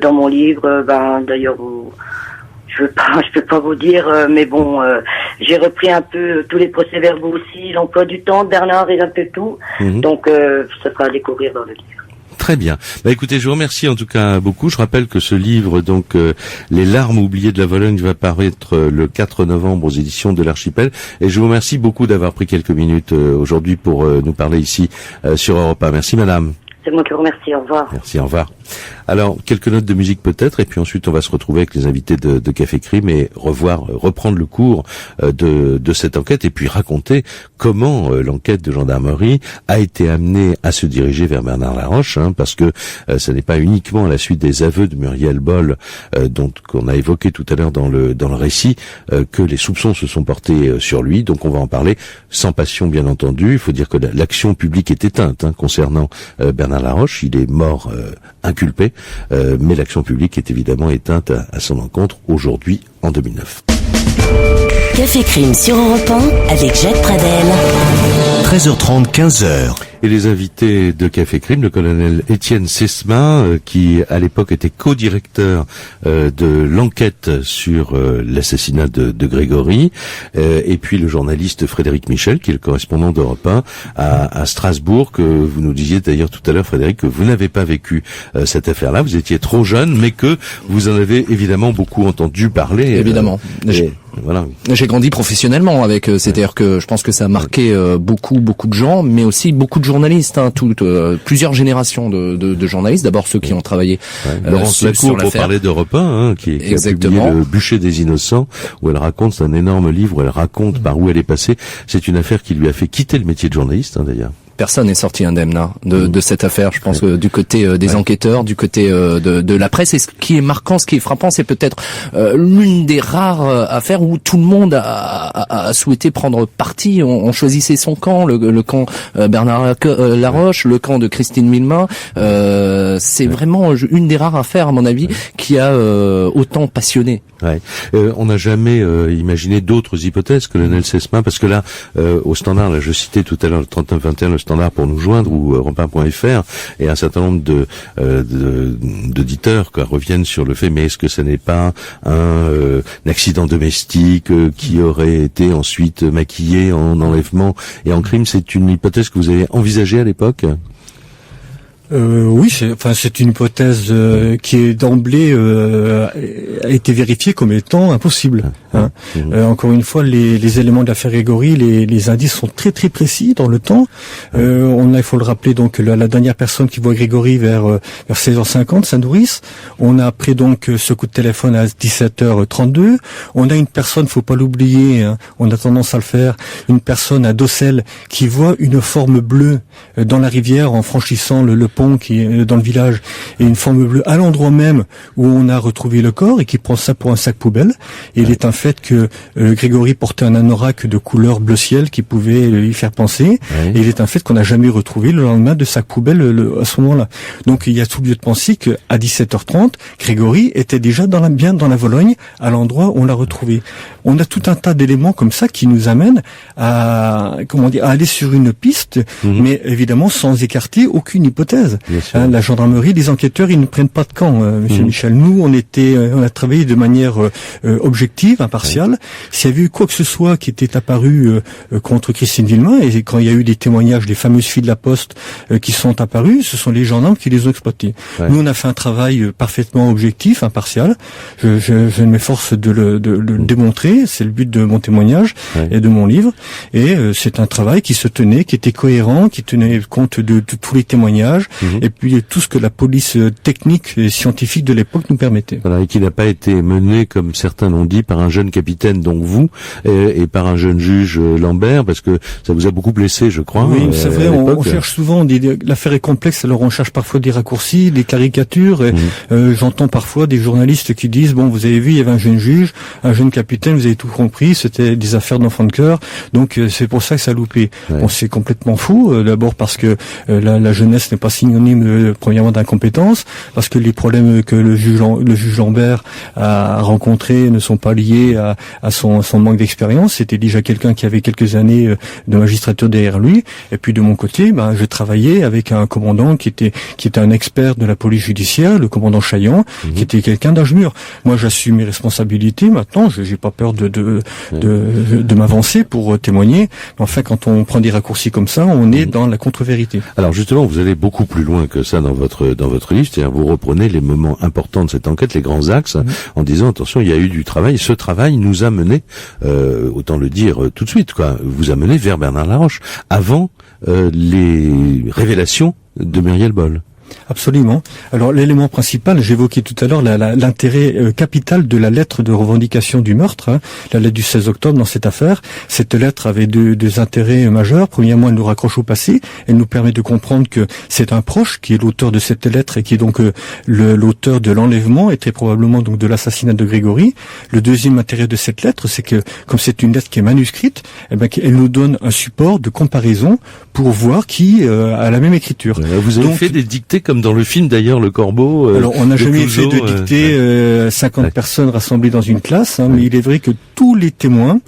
[SPEAKER 19] Dans mon livre, d'ailleurs, je peux pas vous dire, mais j'ai repris un peu tous les procès-verbaux aussi, l'emploi du temps de Bernard et un peu tout. Donc, ça sera à découvrir dans le livre.
[SPEAKER 6] Très bien. Écoutez, je vous remercie en tout cas beaucoup. Je rappelle que ce livre, donc Les larmes oubliées de la Vologne, va paraître le 4 novembre aux éditions de l'Archipel. Et je vous remercie beaucoup d'avoir pris quelques minutes aujourd'hui pour nous parler ici sur Europe 1. Merci madame.
[SPEAKER 19] C'est moi qui vous remercie. Au revoir.
[SPEAKER 6] Merci, au revoir. Alors, quelques notes de musique peut-être, et puis ensuite on va se retrouver avec les invités de Café Crime et reprendre le cours de cette enquête, et puis raconter comment l'enquête de gendarmerie a été amenée à se diriger vers Bernard Laroche, parce que ce n'est pas uniquement à la suite des aveux de Muriel Boll, qu'on a évoqué tout à l'heure dans le récit, que les soupçons se sont portés sur lui. Donc on va en parler sans passion, bien entendu. Il faut dire que l'action publique est éteinte concernant Bernard Laroche. Il est mort inculpé, mais l'action publique est évidemment éteinte à son encontre aujourd'hui en 2009.
[SPEAKER 4] Café Crime sur Europe 1 avec Jacques Pradel.
[SPEAKER 5] 13h30, 15h.
[SPEAKER 6] Et les invités de Café Crime, le colonel Étienne Sesma, qui à l'époque était co-directeur de l'enquête sur l'assassinat de Grégory, et puis le journaliste Frédéric Michel, qui est le correspondant d'Europe 1 à Strasbourg, que vous nous disiez d'ailleurs tout à l'heure, Frédéric, que vous n'avez pas vécu cette affaire-là, vous étiez trop jeune, mais que vous en avez évidemment beaucoup entendu parler.
[SPEAKER 14] Évidemment.
[SPEAKER 6] Voilà.
[SPEAKER 14] J'ai grandi professionnellement avec, c'est-à-dire que je pense que ça a marqué beaucoup de gens, mais aussi beaucoup de journalistes, plusieurs générations de journalistes. D'abord ceux qui ont travaillé
[SPEAKER 6] Laurence Lacour, pour parler d'Europe 1, qui a publié Le bûcher des innocents, où elle raconte, c'est un énorme livre où elle raconte par où elle est passée. C'est une affaire qui lui a fait quitter le métier de journaliste, d'ailleurs.
[SPEAKER 14] personne n'est sorti indemne de cette affaire. Je pense que du côté des enquêteurs, du côté de la presse. Et ce qui est marquant, ce qui est frappant, c'est peut-être l'une des rares affaires où tout le monde a souhaité prendre parti. On choisissait son camp, le camp Bernard Laroche, le camp de Christine Milman. C'est vraiment une des rares affaires, à mon avis, qui a autant passionné.
[SPEAKER 6] Ouais. On n'a jamais imaginé d'autres hypothèses que le Nel Sesma, parce que là, au Standard, là, je citais tout à l'heure le 3921, le Standard pour nous joindre, ou europe1.fr, et un certain nombre d'auditeurs reviennent sur le fait, mais est-ce que ce n'est pas un accident domestique qui aurait été ensuite maquillé en enlèvement et en crime? C'est une hypothèse que vous avez envisagée à l'époque?
[SPEAKER 18] Oui, c'est une hypothèse qui est d'emblée a été vérifiée comme étant impossible. Hein. Encore une fois, les éléments de l'affaire Grégory, les indices sont très très précis dans le temps. Il faut le rappeler, donc la dernière personne qui voit Grégory vers 16h50, Saint-Nourrice. On a après donc ce coup de téléphone à 17h32. On a une personne, faut pas l'oublier, hein, on a tendance à le faire, une personne à Dossel qui voit une forme bleue dans la rivière en franchissant le pont qui est dans le village, et une forme bleue à l'endroit même où on a retrouvé le corps, et qui prend ça pour un sac poubelle. Et il est un fait que Grégory portait un anorak de couleur bleu ciel qui pouvait y faire penser, et il est un fait qu'on n'a jamais retrouvé le lendemain de sac poubelle à ce moment-là. Donc il y a tout lieu de penser qu'à 17h30, Grégory était déjà bien dans la Vologne, à l'endroit où on l'a retrouvé. On a tout un tas d'éléments comme ça qui nous amènent à aller sur une piste, mais évidemment sans écarter aucune hypothèse. La gendarmerie, les enquêteurs, ils ne prennent pas de camp, Monsieur Michel. Nous, on a travaillé de manière objective, impartiale. S'il y avait eu quoi que ce soit qui était apparu contre Christine Villemain, et quand il y a eu des témoignages des fameuses filles de la Poste qui sont apparues, ce sont les gendarmes qui les ont exploités. Nous, on a fait un travail parfaitement objectif, impartial. Je m'efforce de le démontrer. C'est le but de mon témoignage et de mon livre. Et c'est un travail qui se tenait, qui était cohérent, qui tenait compte de tous les témoignages, et puis tout ce que la police technique et scientifique de l'époque nous permettait.
[SPEAKER 6] Voilà, et qui n'a pas été mené, comme certains l'ont dit, par un jeune capitaine, donc vous, et par un jeune juge Lambert, parce que ça vous a beaucoup blessé, je crois.
[SPEAKER 18] Oui, c'est vrai, on cherche souvent, l'affaire est complexe, alors on cherche parfois des raccourcis, des caricatures, et j'entends parfois des journalistes qui disent, bon, vous avez vu, il y avait un jeune juge, un jeune capitaine, vous avez tout compris, c'était des affaires d'enfants de cœur, donc c'est pour ça que ça a loupé. Bon, c'est complètement fou, d'abord parce que la jeunesse n'est pas synonyme premièrement d'incompétence, parce que les problèmes que le juge Lambert a rencontrés ne sont pas liés à son manque d'expérience. C'était déjà quelqu'un qui avait quelques années de magistrature derrière lui. Et puis de mon côté, je travaillais avec un commandant qui était un expert de la police judiciaire, le commandant Chaillan, qui était quelqu'un d'âge mûr. Moi, j'assume mes responsabilités maintenant. J'ai pas peur de m'avancer pour témoigner. Mais enfin, quand on prend des raccourcis comme ça, on est dans la contre-vérité.
[SPEAKER 6] Alors justement, vous allez beaucoup plus loin que ça dans votre livre, c'est-à-dire vous reprenez les moments importants de cette enquête, les grands axes, en disant attention, il y a eu du travail. Ce travail nous a mené, autant le dire tout de suite, vous a mené vers Bernard Laroche avant les révélations de Muriel Boll.
[SPEAKER 18] Absolument. Alors l'élément principal, j'évoquais tout à l'heure l'intérêt capital de la lettre de revendication du meurtre, la lettre du 16 octobre dans cette affaire. Cette lettre avait deux intérêts majeurs. Premièrement, elle nous raccroche au passé. Elle nous permet de comprendre que c'est un proche qui est l'auteur de cette lettre et qui est donc l'auteur de l'enlèvement et très probablement donc de l'assassinat de Grégory. Le deuxième intérêt de cette lettre, c'est que comme c'est une lettre qui est manuscrite, elle nous donne un support de comparaison pour voir qui a la même écriture.
[SPEAKER 6] Vous avez fait des dictées comme dans le film d'ailleurs, Le Corbeau.
[SPEAKER 18] Alors on n'a jamais fait de dictée 50 personnes rassemblées dans une classe, mais il est vrai que tous les témoins,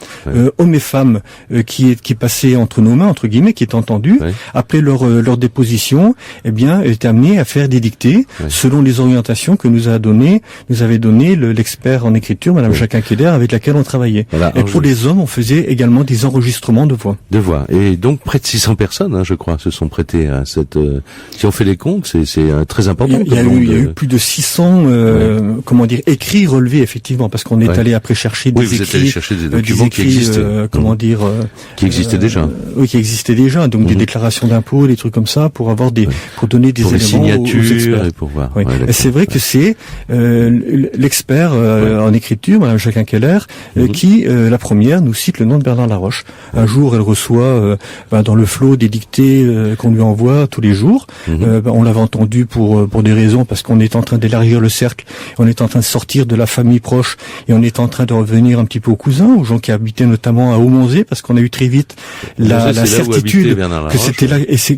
[SPEAKER 18] hommes et femmes, qui passaient entre nos mains, entre guillemets, qui étaient entendus, après leur déposition, étaient amenés à faire des dictées selon les orientations que nous avait donné l'expert en écriture, Madame Jacquin-Kéder, avec laquelle on travaillait. Voilà, et pour les hommes, on faisait également des enregistrements de voix.
[SPEAKER 6] Et donc près de 600 personnes, je crois, se sont prêtées à cette. Si on fait les comptes, c'est très important.
[SPEAKER 18] Il y a eu plus de 600 écrits relevés effectivement, parce qu'on est allé après chercher des écrits.
[SPEAKER 6] Vous êtes allé chercher des documents qui existent.
[SPEAKER 18] Qui existaient déjà. Oui, qui existaient déjà. Donc des déclarations d'impôts, des trucs comme ça, pour donner des éléments aux experts.
[SPEAKER 6] Et pour voir.
[SPEAKER 18] Et c'est vrai que c'est l'expert en écriture, Madame Jacquin-Keller, qui la première nous cite le nom de Bernard Laroche. Un jour, elle reçoit dans le flot des dictées qu'on lui envoie tous les jours. On l'avait entendu pour des raisons, parce qu'on est en train d'élargir le cercle, on est en train de sortir de la famille proche, et on est en train de revenir un petit peu aux cousins, aux gens qui habitaient notamment à Aumonzé, parce qu'on a eu très vite la certitude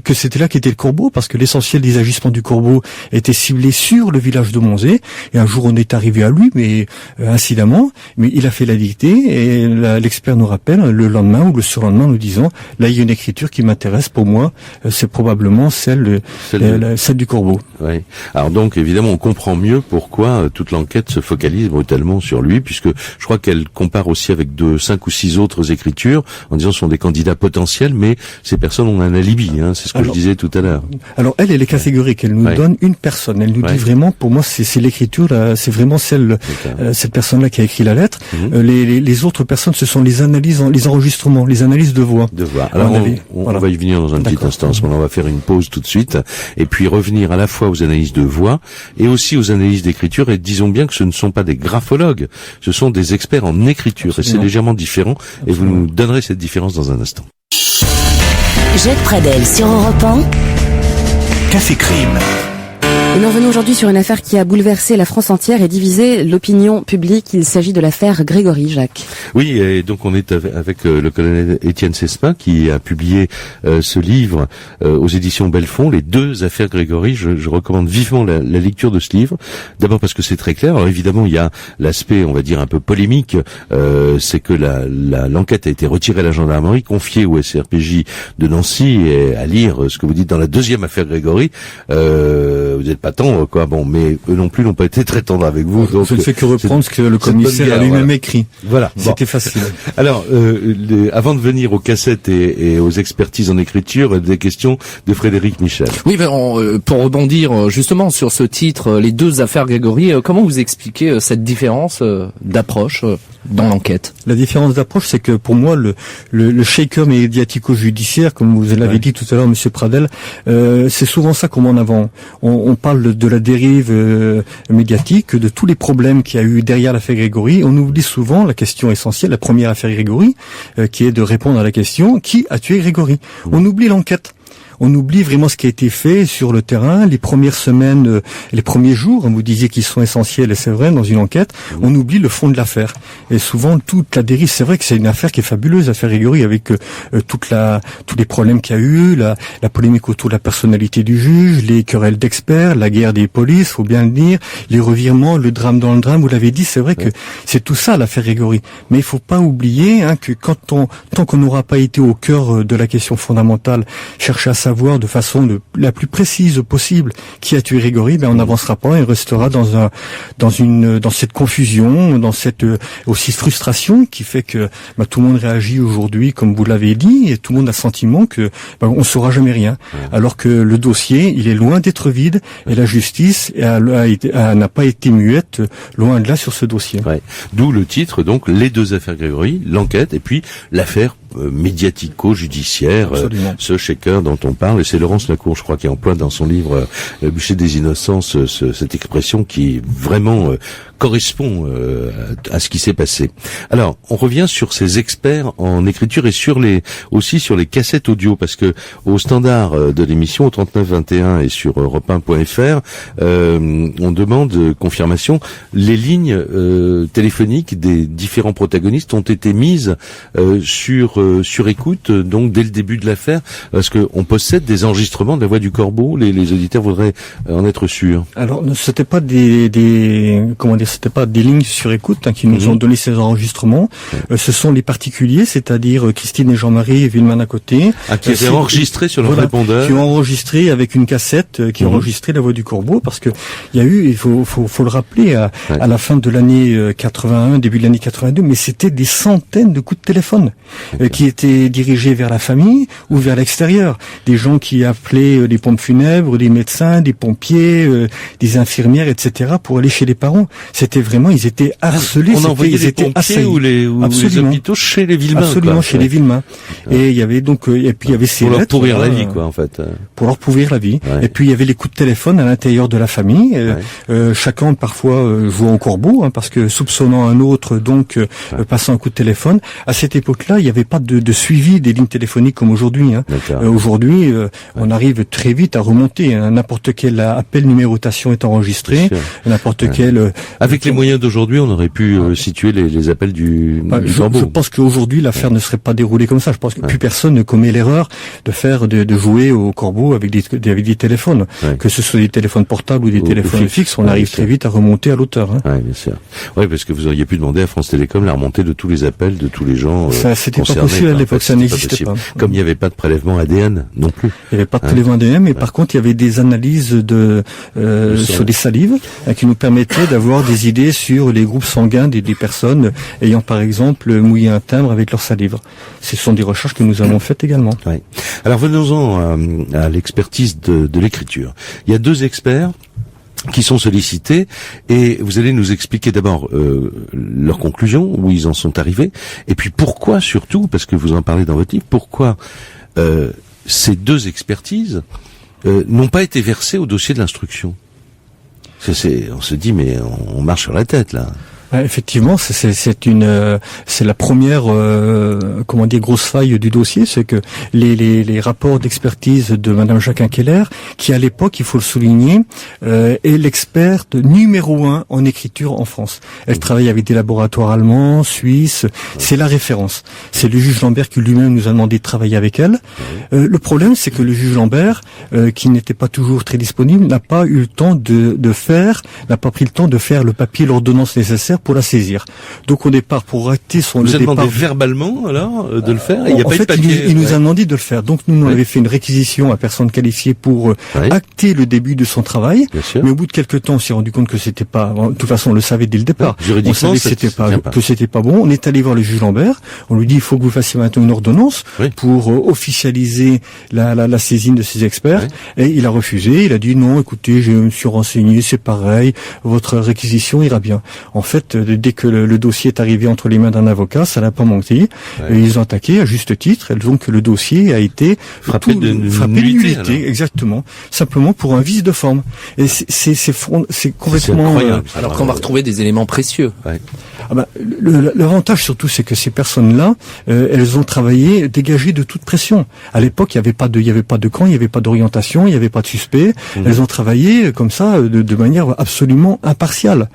[SPEAKER 18] que c'était là qu'était le corbeau, parce que l'essentiel des agissements du corbeau était ciblé sur le village de Monzé. Et un jour, on est arrivé à lui, mais incidemment, mais il a fait la dictée, et l'expert nous rappelle le lendemain ou le surlendemain, nous disant, là, il y a une écriture qui m'intéresse, pour moi, c'est probablement celle du corbeau.
[SPEAKER 6] Oui. Alors donc, évidemment, on comprend mieux pourquoi toute l'enquête se focalise brutalement sur lui, puisque je crois qu'elle compare aussi avec 5 ou 6 autres écritures, en disant ce sont des candidats potentiels, mais ces personnes ont un alibi, c'est ce que je disais tout à l'heure.
[SPEAKER 18] Alors elle est catégorique, elle nous donne une personne, elle nous dit vraiment, pour moi, c'est l'écriture, c'est vraiment cette personne-là qui a écrit la lettre. Les autres personnes, ce sont les analyses, les enregistrements, les analyses de voix.
[SPEAKER 6] Alors on va y venir dans un petit instant. On va faire une pause tout de suite, et puis revenir à la fois aux analyses de voix et aussi aux analyses d'écriture. Et disons bien que ce ne sont pas des graphologues, ce sont des experts en écriture. Absolument. Et c'est légèrement différent. Et vous nous donnerez cette différence dans un instant.
[SPEAKER 4] Jacques Pradel sur Europe 1.
[SPEAKER 5] Café Crime.
[SPEAKER 13] Et nous revenons aujourd'hui sur une affaire qui a bouleversé la France entière et divisé l'opinion publique. Il s'agit de l'affaire Grégory, Jacques.
[SPEAKER 6] Oui, et donc on est avec le colonel Étienne Cespin qui a publié ce livre aux éditions Belfond, Les 2 affaires Grégory. Je recommande vivement la lecture de ce livre. D'abord parce que c'est très clair. Alors évidemment, il y a l'aspect, on va dire, un peu polémique. C'est que l'enquête a été retirée à la gendarmerie, confiée au SRPJ de Nancy. Et à lire ce que vous dites dans la 2e affaire Grégory, vous n'êtes pas tendre, quoi. Bon, mais eux non plus n'ont pas été très tendres avec vous. Donc,
[SPEAKER 18] je ne fais que reprendre ce que le commissaire a lui-même écrit.
[SPEAKER 6] Voilà.
[SPEAKER 18] C'était facile.
[SPEAKER 6] Alors, avant de venir aux cassettes et aux expertises en écriture, des questions de Frédéric Michel.
[SPEAKER 14] Oui, pour rebondir justement sur ce titre, les 2 affaires Grégory, comment vous expliquez cette différence d'approche dans l'enquête?
[SPEAKER 18] La différence d'approche, c'est que pour moi, le shaker médiatico-judiciaire, comme vous l'avez dit tout à l'heure, Monsieur Pradel, c'est souvent ça qu'on met en avant. On parle de la dérive médiatique, de tous les problèmes qu'il y a eu derrière l'affaire Grégory. On oublie souvent la question essentielle, la première affaire Grégory, qui est de répondre à la question, qui a tué Grégory? On oublie l'enquête. On oublie vraiment ce qui a été fait sur le terrain, les premières semaines, les premiers jours. Vous disiez qu'ils sont essentiels, et c'est vrai, dans une enquête. On oublie le fond de l'affaire. Et souvent, toute la dérive, c'est vrai que c'est une affaire qui est fabuleuse, l'affaire Grégory, avec tous les problèmes qu'il y a eu, la polémique autour de la personnalité du juge, les querelles d'experts, la guerre des polices, faut bien le dire, les revirements, le drame dans le drame. Vous l'avez dit, c'est vrai que c'est tout ça, l'affaire Grégory. Mais il faut pas oublier que tant qu'on n'aura pas été au cœur de la question fondamentale, chercher à savoir de façon la plus précise possible qui a tué Grégory, on n'avancera pas et restera dans cette confusion, dans cette aussi frustration qui fait que tout le monde réagit aujourd'hui comme vous l'avez dit, et tout le monde a le sentiment que on saura jamais rien, alors que le dossier il est loin d'être vide et la justice n'a pas été muette, loin de là, sur ce dossier.
[SPEAKER 6] D'où le titre, donc, Les 2 affaires Grégory, l'enquête et puis l'affaire médiatico-judiciaire, ce shaker dont on parle, et c'est Laurence Lacour, je crois, qui emploie dans son livre Le bûcher des innocences cette expression qui vraiment correspond à ce qui s'est passé. Alors, on revient sur ces experts en écriture et aussi sur les cassettes audio, parce que au standard de l'émission, au 3921 et sur europe1.fr, on demande confirmation. Les lignes téléphoniques des différents protagonistes ont été mises sur écoute, donc dès le début de l'affaire, parce que on possède des enregistrements de la voix du corbeau. Les auditeurs voudraient en être sûrs.
[SPEAKER 18] Alors, c'était pas des c'était pas des lignes sur écoute qui nous ont donné ces enregistrements. Ce sont les particuliers, c'est-à-dire Christine et Jean-Marie et Villemin à côté.
[SPEAKER 6] Qui étaient enregistrés sur leur répondeur.
[SPEAKER 18] Qui ont enregistré avec une cassette, qui ont enregistré la voix du corbeau, parce que il y a eu, il faut le rappeler, à la fin de l'année 81, début de l'année 82, mais c'était des centaines de coups de téléphone qui étaient dirigés vers la famille ou vers l'extérieur. Des gens qui appelaient des pompes funèbres, des médecins, des pompiers, des infirmières, etc. pour aller chez les parents. C'était vraiment, ils étaient harcelés.
[SPEAKER 6] On envoyait les pompiers ou les hôpitaux chez les Villemains.
[SPEAKER 18] Absolument, chez les Villemains. Et il y avait donc, et puis il y avait ces lettres.
[SPEAKER 6] Pour leur pourrir la vie, quoi, en fait.
[SPEAKER 18] Pour leur pourrir la vie. Et puis il y avait les coups de téléphone à l'intérieur de la famille. Chacun parfois jouant au corbeau, parce que soupçonnant un autre, donc passant un coup de téléphone. À cette époque-là, il n'y avait pas de suivi des lignes téléphoniques comme aujourd'hui. Aujourd'hui, on arrive très vite à remonter. N'importe quel appel numérotation est enregistré. N'importe quel.
[SPEAKER 6] Avec les moyens d'aujourd'hui, on aurait pu situer les appels du corbeau.
[SPEAKER 18] Je pense qu'aujourd'hui, l'affaire ne serait pas déroulée comme ça. Je pense que plus personne ne commet l'erreur de jouer au corbeau avec des téléphones. Que ce soit des téléphones portables ou des téléphones fixes, on arrive très vite à remonter à l'auteur.
[SPEAKER 6] Oui, bien sûr. Oui, parce que vous auriez pu demander à France Télécom la remontée de tous les appels de tous les gens
[SPEAKER 18] ça, c'était concernés. Pas possible à l'époque, ça n'existait pas.
[SPEAKER 6] Comme il n'y avait pas de prélèvement ADN non plus.
[SPEAKER 18] Il n'y avait pas de prélèvement ADN, mais par contre, il y avait des analyses sur les salives qui nous permettaient d'avoir des idées sur les groupes sanguins des personnes ayant par exemple mouillé un timbre avec leur salive. Ce sont des recherches que nous avons faites également.
[SPEAKER 6] Oui. Alors venons-en à l'expertise de l'écriture. Il y a 2 experts qui sont sollicités et vous allez nous expliquer d'abord leurs conclusions, où ils en sont arrivés, et puis pourquoi surtout, parce que vous en parlez dans votre livre, pourquoi ces 2 expertises n'ont pas été versées au dossier de l'instruction. On se dit mais on marche sur la tête là.
[SPEAKER 18] Effectivement, c'est la première grosse faille du dossier, c'est que les rapports d'expertise de Madame Jacquin Keller, qui à l'époque, il faut le souligner, est l'experte numéro 1 en écriture en France. Elle travaille avec des laboratoires allemands, suisses, c'est la référence. C'est le juge Lambert qui lui-même nous a demandé de travailler avec elle. Le problème, c'est que le juge Lambert, qui n'était pas toujours très disponible, n'a pas eu le temps n'a pas pris le temps de faire le papier, l'ordonnance nécessaire pour la saisir. Donc au départ, pour acter son
[SPEAKER 6] Vous avez demandé verbalement alors de le faire. Il n'y a pas eu de papier.
[SPEAKER 18] Il nous a demandé de le faire. Donc nous on avait fait une réquisition à personne qualifiée pour acter le début de son travail. Mais au bout de quelques temps, on s'est rendu compte que c'était pas. De toute façon, on le savait dès le départ. On savait que c'était pas bon. On est allé voir le juge Lambert. On lui dit il faut que vous fassiez maintenant une ordonnance pour officialiser la saisine de ces experts. Et il a refusé. Il a dit non. Écoutez, je me suis renseigné. C'est pareil. Votre réquisition ira bien. En fait, dès que le dossier est arrivé entre les mains d'un avocat, ça n'a pas manqué. Et ils ont attaqué à juste titre. Donc le dossier a été
[SPEAKER 6] frappé de nullité.
[SPEAKER 18] Exactement. Simplement pour un vice de forme. Et c'est complètement
[SPEAKER 14] incroyable. Alors qu'on va retrouver des éléments précieux.
[SPEAKER 18] L'avantage surtout, c'est que ces personnes-là, elles ont travaillé dégagées de toute pression. À l'époque, il n'y avait pas de camp, il n'y avait pas d'orientation, il n'y avait pas de suspect. Elles ont travaillé comme ça, de manière absolument impartiale.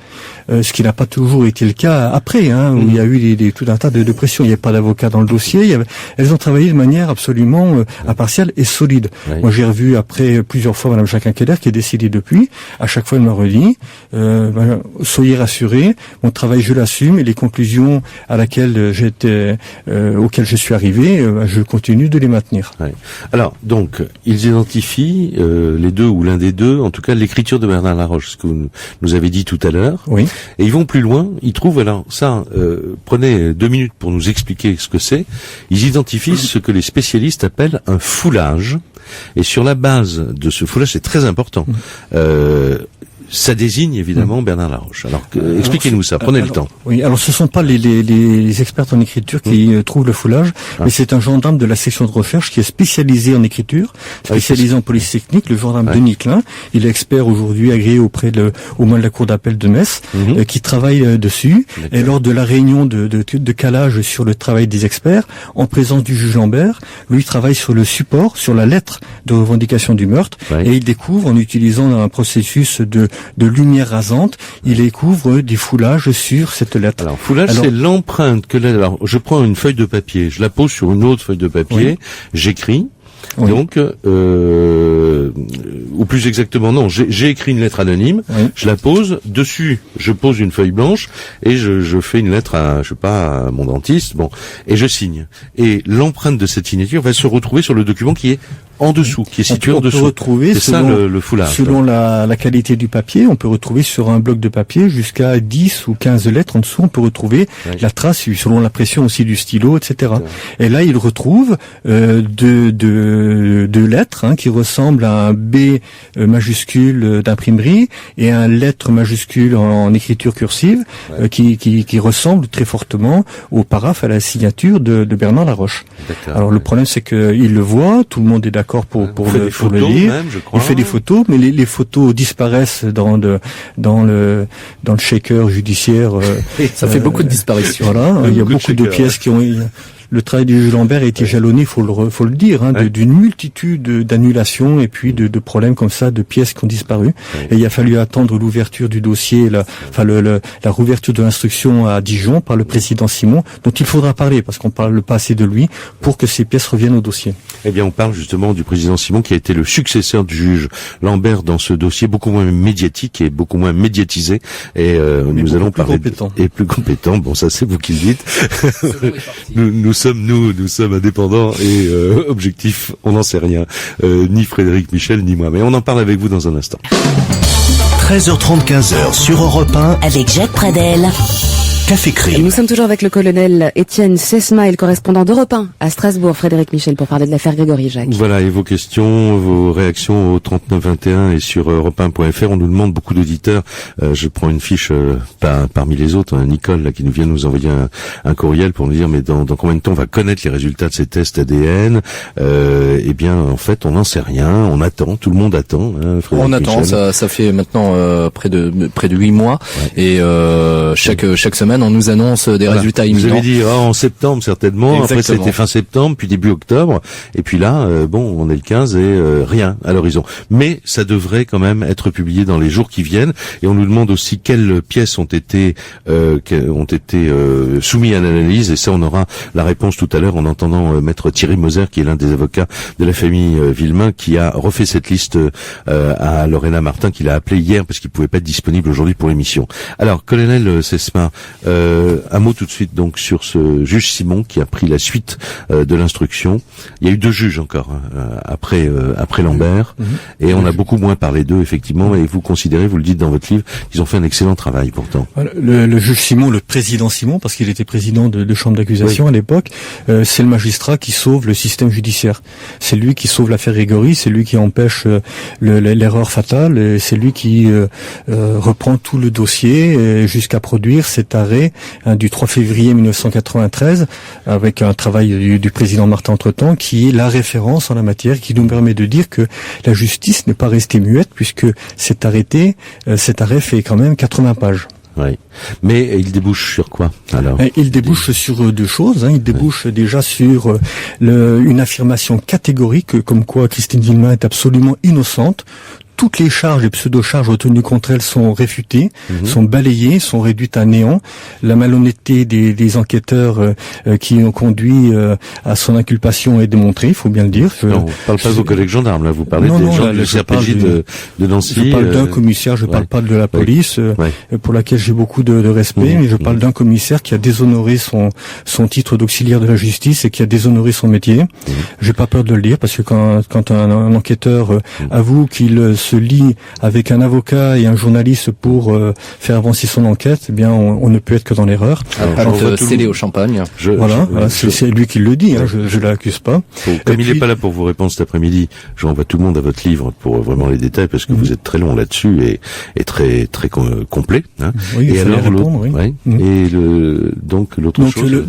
[SPEAKER 18] Ce qui n'a pas toujours été le cas après, où il y a eu tout un tas de pressions. Il n'y avait pas d'avocat dans le dossier. Elles ont travaillé de manière absolument impartiale et solide. Moi, j'ai revu après plusieurs fois Madame Jacquin Keller, qui est décédée depuis. À chaque fois, elle m'a redit soyez rassurés, mon travail, je l'assume, et les conclusions auxquelles je suis arrivé, je continue de les maintenir.
[SPEAKER 6] Alors, donc, ils identifient les 2 ou l'un des 2, en tout cas l'écriture de Bernard Laroche, ce que vous nous avez dit tout à l'heure.
[SPEAKER 18] Oui.
[SPEAKER 6] Et ils vont plus loin, ils trouvent, alors ça, prenez 2 minutes pour nous expliquer ce que c'est. Ils identifient ce que les spécialistes appellent un foulage, et sur la base de ce foulage, c'est très important, ça désigne évidemment Bernard Laroche. Alors expliquez-nous ça, prenez le temps.
[SPEAKER 18] Oui, alors ce sont pas les experts en écriture qui trouvent le foulage, mais c'est un gendarme de la section de recherche qui est spécialisé en écriture, spécialisé en police technique, le gendarme Denis Klein. Il est expert aujourd'hui agréé au moins de la cour d'appel de Metz, qui travaille dessus. Et lors de la réunion de calage sur le travail des experts, en présence du juge Lambert, lui travaille sur le support, sur la lettre de revendication du meurtre, et il découvre, en utilisant un processus de lumière rasante, il découvre des foulages sur cette lettre.
[SPEAKER 6] Alors, foulage, c'est l'empreinte que alors, je prends une feuille de papier, je la pose sur une autre feuille de papier, j'écris, Oui. Donc, ou plus exactement, non, j'ai écrit une lettre anonyme, je la pose, dessus, je pose une feuille blanche, et je fais une lettre à, je sais pas, à mon dentiste, bon, et je signe. Et l'empreinte de cette signature va se retrouver sur le document qui est en dessous, qui est situé en dessous.
[SPEAKER 18] On peut retrouver,
[SPEAKER 6] c'est
[SPEAKER 18] selon,
[SPEAKER 6] ça le foulard.
[SPEAKER 18] Selon la qualité du papier, on peut retrouver sur un bloc de papier jusqu'à 10 ou 15 lettres en dessous, on peut retrouver la trace, selon la pression aussi du stylo, etc. Et là, il retrouve deux lettres qui ressemblent à un B majuscule d'imprimerie et un lettre majuscule en écriture cursive qui ressemble très fortement au paraphe, à la signature de Bernard Laroche. Alors le problème, c'est qu'il le voit, tout le monde est d'accord pour le lire.
[SPEAKER 6] Même, je crois.
[SPEAKER 18] Il fait des photos, mais les photos disparaissent dans le shaker judiciaire.
[SPEAKER 14] Ça fait beaucoup de disparitions.
[SPEAKER 18] Voilà, il y a beaucoup de pièces qui ont. Le travail du juge Lambert a été jalonné, faut le dire, d'une multitude d'annulations et puis de problèmes comme ça, de pièces qui ont disparu. Et il a fallu attendre l'ouverture du dossier, la rouverture de l'instruction à Dijon par le président Simon, dont il faudra parler parce qu'on parle pas assez de lui pour que ces pièces reviennent au dossier.
[SPEAKER 6] Eh bien, on parle justement du président Simon qui a été le successeur du juge Lambert dans ce dossier beaucoup moins médiatique et beaucoup moins médiatisé. Et nous allons parler et plus compétent. Bon, ça c'est vous qui le dites. Nous sommes indépendants et objectifs, on n'en sait rien. Ni Frédéric Michel, ni moi. Mais on en parle avec vous dans un instant.
[SPEAKER 5] 13h30, 15h sur Europe 1
[SPEAKER 4] avec Jacques Pradel.
[SPEAKER 5] Café Crime.
[SPEAKER 13] Et nous sommes toujours avec le colonel Étienne Sesma, le correspondant d'Europe 1 à Strasbourg, Frédéric Michel, pour parler de l'affaire Grégory Jacques.
[SPEAKER 6] Voilà, et vos questions, vos réactions au 3921 et sur europe1.fr. On nous demande, beaucoup d'auditeurs, je prends une fiche parmi les autres, Nicole là, qui nous vient nous envoyer un courriel pour nous dire mais dans combien de temps on va connaître les résultats de ces tests ADN. Eh bien, en fait, on n'en sait rien, on attend, tout le monde attend.
[SPEAKER 14] On attend, ça fait maintenant près de 8 mois, et chaque semaine on nous annonce des résultats imminents.
[SPEAKER 6] Vous avez dit en septembre certainement. Exactement. Après c'était fin septembre, puis début octobre, et puis là on est le 15 et rien à l'horizon. Mais ça devrait quand même être publié dans les jours qui viennent, et on nous demande aussi quelles pièces ont été soumises à l'analyse, et ça on aura la réponse tout à l'heure en entendant maître Thierry Moser, qui est l'un des avocats de la famille Villemain, qui a refait cette liste à Lorena Martin, qu'il a appelé hier parce qu'il pouvait pas être disponible aujourd'hui pour l'émission. Alors colonel Sesma, un mot tout de suite donc sur ce juge Simon qui a pris la suite de l'instruction. Il y a eu 2 juges encore après Lambert, et on a beaucoup moins parlé d'eux effectivement, et vous considérez, vous le dites dans votre livre, qu'ils ont fait un excellent travail pourtant.
[SPEAKER 18] Le juge Simon, le président Simon, parce qu'il était président de chambre d'accusation à l'époque, c'est le magistrat qui sauve le système judiciaire. C'est lui qui sauve l'affaire Grégory, c'est lui qui empêche l'erreur fatale, et c'est lui qui reprend tout le dossier jusqu'à produire cet arrêt du 3 février 1993 avec un travail du président Martin entre-temps qui est la référence en la matière, qui nous permet de dire que la justice n'est pas restée muette puisque cet arrêt fait quand même 80 pages.
[SPEAKER 6] Oui, mais il débouche sur quoi alors?
[SPEAKER 18] Il débouche sur 2 choses. Il débouche déjà sur une affirmation catégorique comme quoi Christine Villemain est absolument innocente. Toutes les charges et pseudo-charges retenues contre elle sont réfutées, sont balayées, sont réduites à néant. La malhonnêteté des enquêteurs qui ont conduit à son inculpation est démontrée, il faut bien le dire.
[SPEAKER 6] Non, on parle pas de vos collègues gendarmes, là, vous parlez des gens du CRPJ de Nancy.
[SPEAKER 18] Je parle d'un commissaire, je parle pas de la police, pour laquelle j'ai beaucoup de respect, mais je parle d'un commissaire qui a déshonoré son titre d'auxiliaire de la justice et qui a déshonoré son métier. J'ai pas peur de le dire, parce que quand un enquêteur avoue qu'il se lie avec un avocat et un journaliste pour faire avancer son enquête, eh bien on ne peut être que dans l'erreur.
[SPEAKER 14] Scellé au champagne.
[SPEAKER 18] C'est lui qui le dit, je l'accuse pas.
[SPEAKER 6] Comme il n'est pas là pour vous répondre cet après-midi, j'envoie tout le monde à votre livre pour vraiment les détails, parce que vous êtes très long là-dessus et très très complet.
[SPEAKER 18] Oui,
[SPEAKER 6] et alors l'autre chose.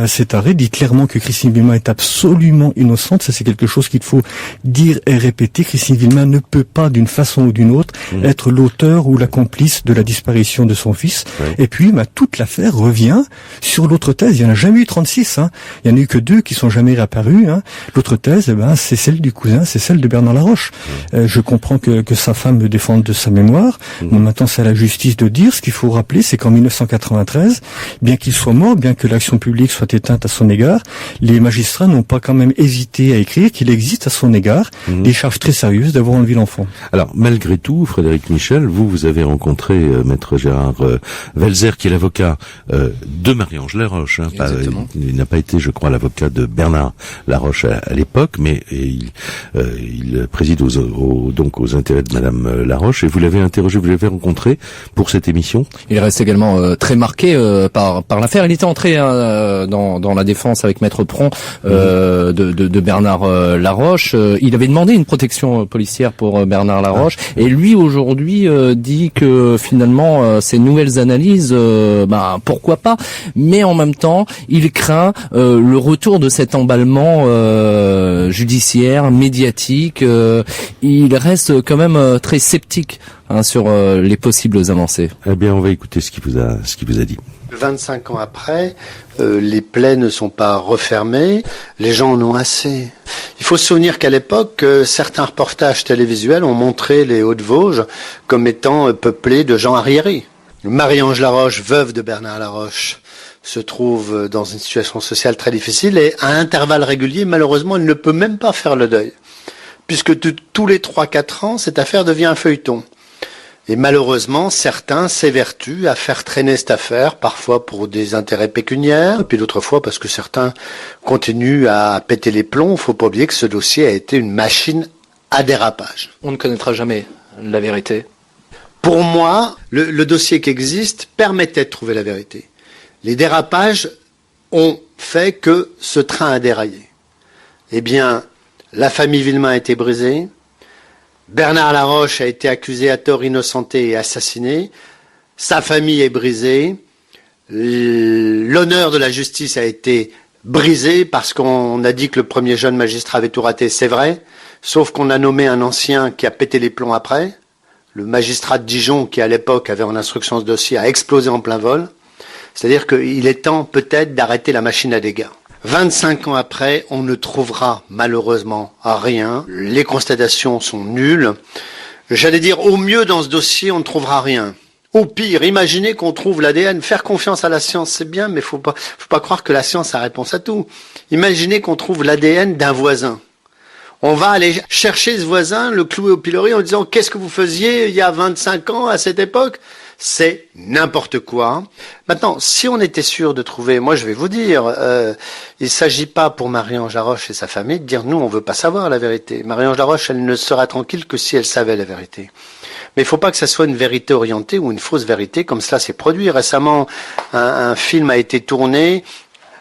[SPEAKER 18] Cet arrêt dit clairement que Christine Villemain est absolument innocente. Ça c'est quelque chose qu'il faut dire et répéter. Christine Villemain ne peut pas, d'une façon ou d'une autre, être l'auteur ou la complice de la disparition de son fils. Et puis, toute l'affaire revient sur l'autre thèse. Il y en a jamais eu 36. Il y en a eu que 2 qui sont jamais réapparus. L'autre thèse, c'est celle du cousin, c'est celle de Bernard Laroche. Je comprends que sa femme me défende de sa mémoire. Mais maintenant, c'est à la justice de dire. Ce qu'il faut rappeler, c'est qu'en 1993, bien qu'il soit mort, bien que l'action publique soit éteinte à son égard, les magistrats n'ont pas quand même hésité à écrire qu'il existe à son égard des charges très sérieuses d'avoir enlevé l'enfant.
[SPEAKER 6] Alors, malgré tout, Frédéric Michel, vous avez rencontré Maître Gérard Welzer, qui est l'avocat de Marie-Ange Laroche. Il n'a pas été, je crois, l'avocat de Bernard Laroche à l'époque, mais il préside donc aux intérêts de Madame Laroche. Et vous l'avez interrogé, vous l'avez rencontré pour cette émission.
[SPEAKER 14] Il reste également très marqué par l'affaire. Il était entré dans la défense avec Maître Pron de Bernard Laroche. Il avait demandé une protection policière pour Bernard Laroche, et lui aujourd'hui dit que finalement ces nouvelles analyses, pourquoi pas, mais en même temps il craint le retour de cet emballement judiciaire, médiatique. Il reste quand même très sceptique sur les possibles avancées.
[SPEAKER 6] Eh bien, on va écouter ce qu'il vous a dit.
[SPEAKER 20] 25 ans après, les plaies ne sont pas refermées, les gens en ont assez. Il faut se souvenir qu'à l'époque, certains reportages télévisuels ont montré les Hauts-de-Vosges comme étant peuplés de gens arriérés. Marie-Ange Laroche, veuve de Bernard Laroche, se trouve dans une situation sociale très difficile et à intervalles réguliers, malheureusement, elle ne peut même pas faire le deuil. Puisque tous les 3-4 ans, cette affaire devient un feuilleton. Et malheureusement, certains s'évertuent à faire traîner cette affaire, parfois pour des intérêts pécuniaires, et puis d'autres fois parce que certains continuent à péter les plombs. Faut pas oublier que ce dossier a été une machine à dérapage.
[SPEAKER 14] On ne connaîtra jamais la vérité.
[SPEAKER 20] Pour moi, le dossier qui existe permettait de trouver la vérité. Les dérapages ont fait que ce train a déraillé. Eh bien, la famille Villemain a été brisée. Bernard Laroche a été accusé à tort, innocenté et assassiné. Sa famille est brisée. L'honneur de la justice a été brisé parce qu'on a dit que le premier jeune magistrat avait tout raté. C'est vrai. Sauf qu'on a nommé un ancien qui a pété les plombs après. Le magistrat de Dijon, qui à l'époque avait en instruction ce dossier, a explosé en plein vol. C'est-à-dire qu'il est temps peut-être d'arrêter la machine à dégâts. 25 ans après, on ne trouvera malheureusement rien. Les constatations sont nulles. J'allais dire, au mieux dans ce dossier, on ne trouvera rien. Au pire, imaginez qu'on trouve l'ADN. Faire confiance à la science, c'est bien, mais faut pas croire que la science a réponse à tout. Imaginez qu'on trouve l'ADN d'un voisin. On va aller chercher ce voisin, le clouer au pilori en disant « Qu'est-ce que vous faisiez il y a 25 ans à cette époque ?» C'est n'importe quoi. Maintenant, si on était sûr de trouver, moi je vais vous dire, il ne s'agit pas pour Marie-Ange Laroche et sa famille de dire nous on veut pas savoir la vérité. Marie-Ange Laroche, elle ne sera tranquille que si elle savait la vérité. Mais il faut pas que ça soit une vérité orientée ou une fausse vérité comme cela s'est produit. Récemment, un film a été tourné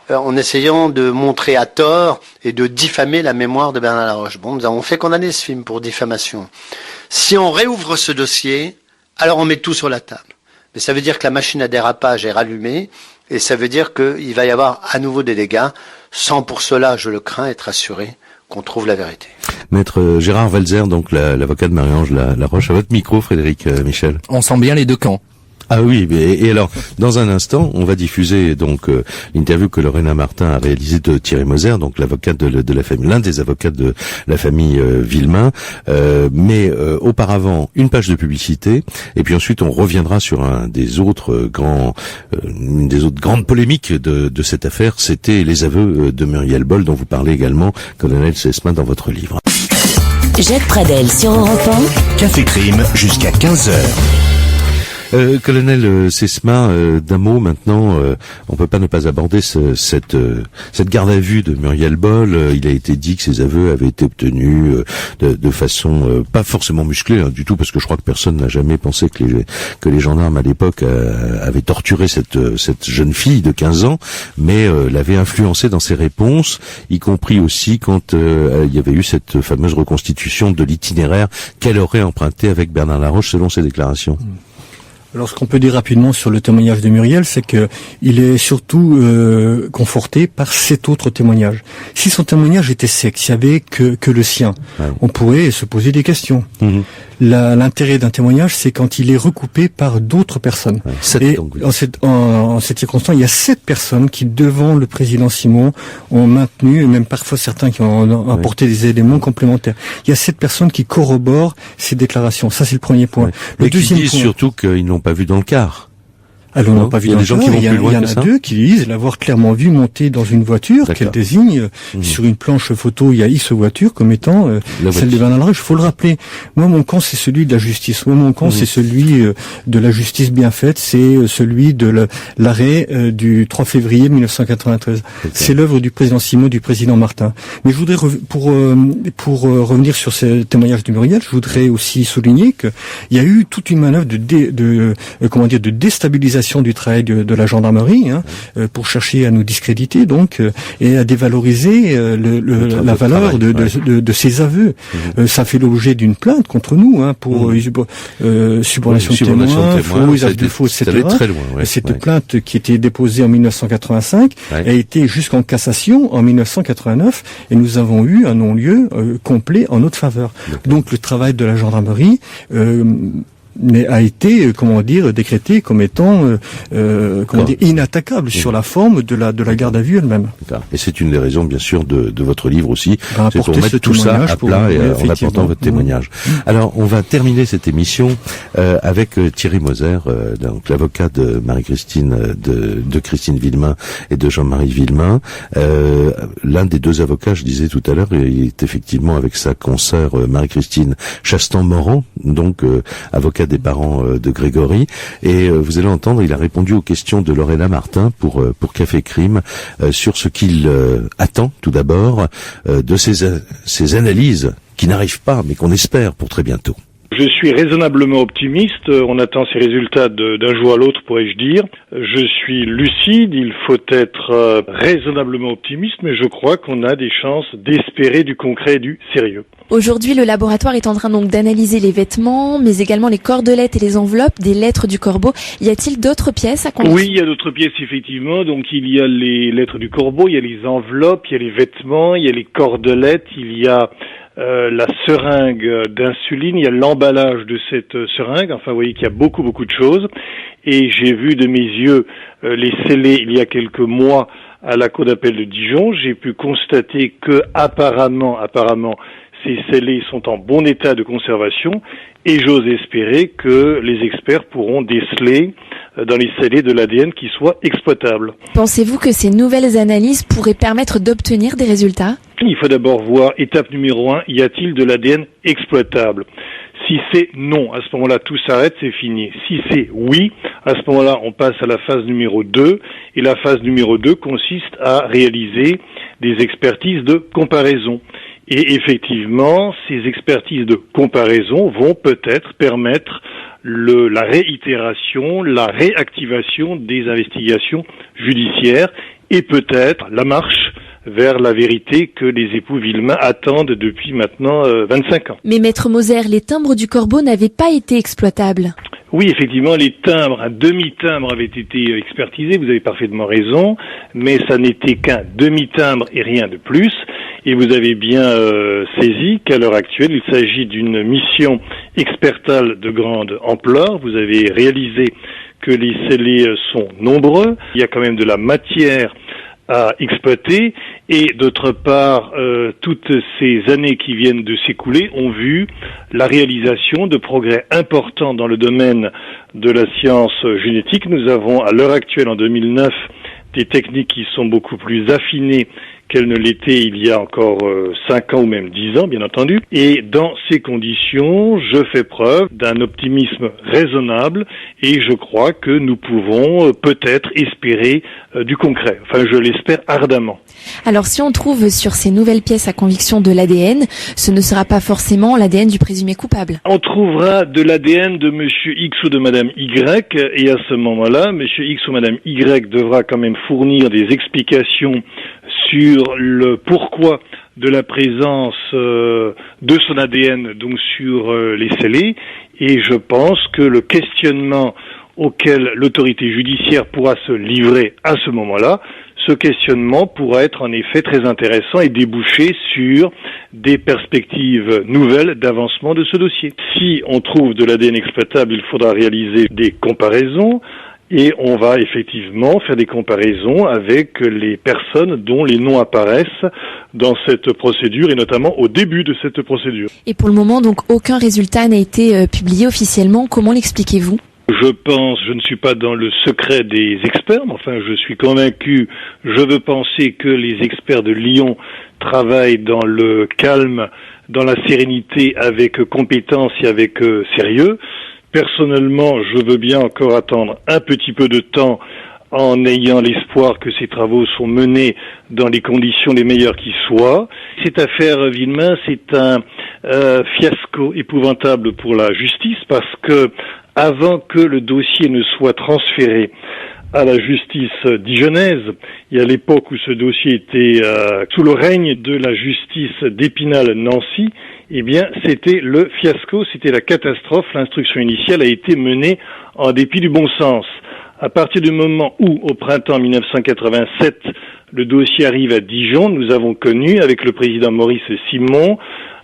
[SPEAKER 20] en essayant de montrer à tort et de diffamer la mémoire de Bernard Laroche. Bon, nous avons fait condamner ce film pour diffamation. Si on réouvre ce dossier, alors on met tout sur la table. Mais ça veut dire que la machine à dérapage est rallumée et ça veut dire qu'il va y avoir à nouveau des dégâts, sans pour cela, je le crains, être assuré qu'on trouve la vérité.
[SPEAKER 6] Maître Gérard Welzer, donc l'avocat de Marie-Ange Laroche, à votre micro, Frédéric Michel.
[SPEAKER 14] On sent bien les deux camps.
[SPEAKER 6] Ah oui, et alors, dans un instant, on va diffuser donc l'interview que Lorena Martin a réalisée de Thierry Moser, donc l'avocat de la famille, l'un des avocats de la famille Villemain. Mais auparavant, une page de publicité, et puis ensuite on reviendra sur une des autres grandes polémiques de cette affaire, c'était les aveux de Muriel Boll, dont vous parlez également, colonel Sesma, dans votre livre.
[SPEAKER 4] Jacques Pradel sur Europe 1.
[SPEAKER 5] Café Crime jusqu'à 15h.
[SPEAKER 6] Colonel Sesma, d'un mot maintenant, on peut pas ne pas aborder cette garde à vue de Muriel Boll. Il a été dit que ses aveux avaient été obtenus de façon pas forcément musclée du tout, parce que je crois que personne n'a jamais pensé que les gendarmes à l'époque avaient torturé cette jeune fille de 15 ans, mais l'avaient influencée dans ses réponses, y compris aussi quand il y avait eu cette fameuse reconstitution de l'itinéraire qu'elle aurait emprunté avec Bernard Laroche selon ses déclarations.
[SPEAKER 18] Alors, ce qu'on peut dire rapidement sur le témoignage de Muriel, c'est que il est surtout conforté par 7 autres témoignages. Si son témoignage était sec, s'il y avait que le sien, on pourrait se poser des questions. L'intérêt d'un témoignage, c'est quand il est recoupé par d'autres personnes. Et en cette circonstance, il y a 7 personnes qui, devant le président Simon, ont maintenu, et même parfois certains qui ont apporté des éléments complémentaires. Il y a 7 personnes qui corroborent ces déclarations. Ça, c'est le premier point.
[SPEAKER 6] Le deuxième point, surtout qu'ils n'ont pas vu dans le car.
[SPEAKER 18] Alors, on n'a pas vu dans le car. Il y en a 2 qui disent l'avoir clairement vu monter dans une voiture qu'elle désigne sur une planche photo. Il y a X voitures comme étant celle de Bernard Laroche. Il faut le rappeler. Moi, mon camp, c'est celui de la justice. Moi, mon camp, c'est celui de la justice bien faite. C'est celui de l'arrêt du 3 février 1993. C'est l'œuvre du président Simon, du président Martin. Mais je voudrais, pour revenir sur ces témoignages de Muriel, je voudrais aussi souligner qu'il y a eu toute une manœuvre de déstabilisation du travail de la gendarmerie pour chercher à nous discréditer donc et à dévaloriser la valeur de ces aveux. Ça fait l'objet d'une plainte contre nous pour subornation de témoins, faux usage de faux, etc. Cette plainte qui était déposée en 1985 a été jusqu'en cassation en 1989 et nous avons eu un non-lieu complet en notre faveur. Donc le travail de la gendarmerie a été, décrété comme étant, inattaquable sur la forme de la garde à vue elle-même.
[SPEAKER 6] Et c'est une des raisons, bien sûr, de votre livre aussi, c'est pour mettre tout ça à plat et en apportant votre témoignage. Alors, on va terminer cette émission avec Thierry Moser, donc l'avocat de Marie-Christine, de Christine Villemain et de Jean-Marie Villemain. L'un des 2 avocats, je disais tout à l'heure, il est effectivement avec sa consoeur Marie-Christine Chastan-Morand, donc avocat des parents de Grégory, et vous allez entendre, il a répondu aux questions de Lorena Martin pour Café Crime sur ce qu'il attend tout d'abord de ces analyses qui n'arrivent pas mais qu'on espère pour très bientôt.
[SPEAKER 21] Je suis raisonnablement optimiste, on attend ces résultats d'un jour à l'autre, pourrais-je dire. Je suis lucide, il faut être raisonnablement optimiste, mais je crois qu'on a des chances d'espérer du concret et du sérieux.
[SPEAKER 22] Aujourd'hui, le laboratoire est en train donc d'analyser les vêtements, mais également les cordelettes et les enveloppes des lettres du corbeau. Y a-t-il d'autres pièces à convaincre ?
[SPEAKER 21] Oui, il y a d'autres pièces, effectivement. Donc, il y a les lettres du corbeau, il y a les enveloppes, il y a les vêtements, il y a les cordelettes, il y a la seringue d'insuline, il y a l'emballage de cette seringue. Enfin, vous voyez qu'il y a beaucoup de choses. Et j'ai vu de mes yeux les scellés il y a quelques mois à la cour d'appel de Dijon. J'ai pu constater que apparemment, ces scellés sont en bon état de conservation et j'ose espérer que les experts pourront déceler dans les scellés de l'ADN qui soit exploitable.
[SPEAKER 22] Pensez-vous que ces nouvelles analyses pourraient permettre d'obtenir des résultats ?
[SPEAKER 21] Il faut d'abord voir, étape numéro 1, y a-t-il de l'ADN exploitable ? Si c'est non, à ce moment-là, tout s'arrête, c'est fini. Si c'est oui, à ce moment-là, on passe à la phase numéro 2. Et la phase numéro 2 consiste à réaliser des expertises de comparaison. Et effectivement, ces expertises de comparaison vont peut-être permettre la réitération, la réactivation des investigations judiciaires et peut-être la marche vers la vérité que les époux Villemain attendent depuis maintenant 25 ans.
[SPEAKER 22] Mais Maître Moser, les timbres du corbeau n'avaient pas été exploitables.
[SPEAKER 21] Oui, effectivement, les timbres, un demi-timbre avait été expertisé, vous avez parfaitement raison, mais ça n'était qu'un demi-timbre et rien de plus. Et vous avez bien saisi qu'à l'heure actuelle, il s'agit d'une mission expertale de grande ampleur. Vous avez réalisé que les scellés sont nombreux. Il y a quand même de la matière à exploiter et d'autre part toutes ces années qui viennent de s'écouler ont vu la réalisation de progrès importants dans le domaine de la science génétique. Nous avons à l'heure actuelle en 2009 des techniques qui sont beaucoup plus affinées qu'elles ne l'étaient il y a encore 5 ans ou même 10 ans, bien entendu. Et dans ces conditions, je fais preuve d'un optimisme raisonnable et je crois que nous pouvons peut-être espérer du concret. Enfin, je l'espère ardemment.
[SPEAKER 22] Alors, si on trouve sur ces nouvelles pièces à conviction de l'ADN, ce ne sera pas forcément l'ADN du présumé coupable.
[SPEAKER 21] On trouvera de l'ADN de Monsieur X ou de Madame Y et à ce moment-là, Monsieur X ou Madame Y devra quand même fournir des explications sur le pourquoi de la présence de son ADN donc sur les scellés et je pense que le questionnement auquel l'autorité judiciaire pourra se livrer à ce moment-là, ce questionnement pourra être en effet très intéressant et déboucher sur des perspectives nouvelles d'avancement de ce dossier. Si on trouve de l'ADN exploitable, il faudra réaliser des comparaisons et on va effectivement faire des comparaisons avec les personnes dont les noms apparaissent dans cette procédure et notamment au début de cette procédure.
[SPEAKER 22] Et pour le moment, donc, aucun résultat n'a été publié officiellement. Comment l'expliquez-vous ?
[SPEAKER 21] Je ne suis pas dans le secret des experts, mais enfin je suis convaincu, je veux penser que les experts de Lyon travaillent dans le calme, dans la sérénité, avec compétence et avec sérieux. Personnellement, je veux bien encore attendre un petit peu de temps en ayant l'espoir que ces travaux sont menés dans les conditions les meilleures qui soient. Cette affaire Villemain, c'est un fiasco épouvantable pour la justice parce que avant que le dossier ne soit transféré à la justice dijonnaise, et à l'époque où ce dossier était sous le règne de la justice d'Épinal-Nancy, eh bien, c'était le fiasco, c'était la catastrophe. L'instruction initiale a été menée en dépit du bon sens. À partir du moment où, au printemps 1987, le dossier arrive à Dijon, nous avons connu, avec le président Maurice Simon,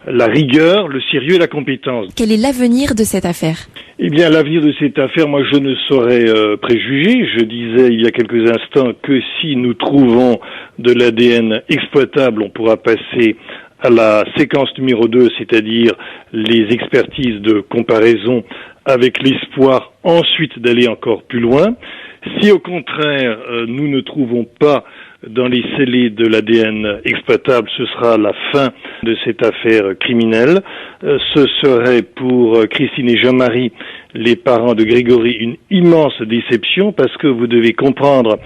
[SPEAKER 21] la rigueur, le sérieux et la compétence.
[SPEAKER 22] Quel est l'avenir de cette affaire ?
[SPEAKER 21] Eh bien, l'avenir de cette affaire, moi, je ne saurais préjuger. Je disais il y a quelques instants que si nous trouvons de l'ADN exploitable, on pourra passer à la séquence numéro 2, c'est-à-dire les expertises de comparaison avec l'espoir ensuite d'aller encore plus loin. Si au contraire, nous ne trouvons pas dans les scellés de l'ADN exploitable, ce sera la fin de cette affaire criminelle. Ce serait pour Christine et Jean-Marie, les parents de Grégory, une immense déception parce que vous devez comprendre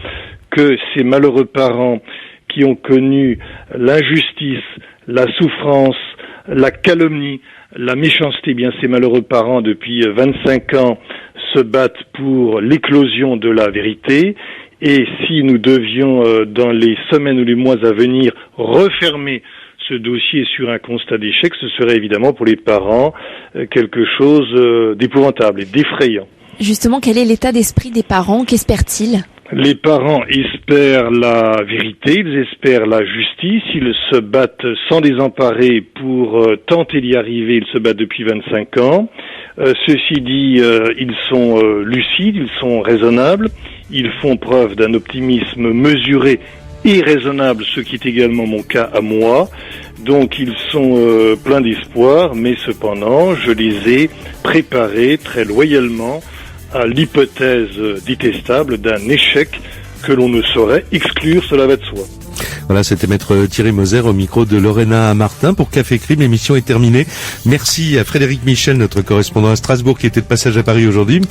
[SPEAKER 21] que ces malheureux parents qui ont connu l'injustice, la souffrance, la calomnie, la méchanceté, bien ces malheureux parents depuis 25 ans se battent pour l'éclosion de la vérité. Et si nous devions, dans les semaines ou les mois à venir, refermer ce dossier sur un constat d'échec, ce serait évidemment pour les parents quelque chose d'épouvantable et d'effrayant.
[SPEAKER 22] Justement, quel est l'état d'esprit des parents ? Qu'espèrent-ils ?
[SPEAKER 21] Les parents espèrent la vérité, ils espèrent la justice, ils se battent sans désemparer pour tenter d'y arriver, ils se battent depuis 25 ans. Ceci dit, ils sont lucides, ils sont raisonnables, ils font preuve d'un optimisme mesuré et raisonnable, ce qui est également mon cas à moi. Donc ils sont pleins d'espoir, mais cependant, je les ai préparés très loyalement à l'hypothèse détestable d'un échec que l'on ne saurait exclure, cela va de soi.
[SPEAKER 6] Voilà, c'était Maître Thierry Moser au micro de Lorena Martin pour Café Crime. L'émission est terminée. Merci à Frédéric Michel, notre correspondant à Strasbourg, qui était de passage à Paris aujourd'hui.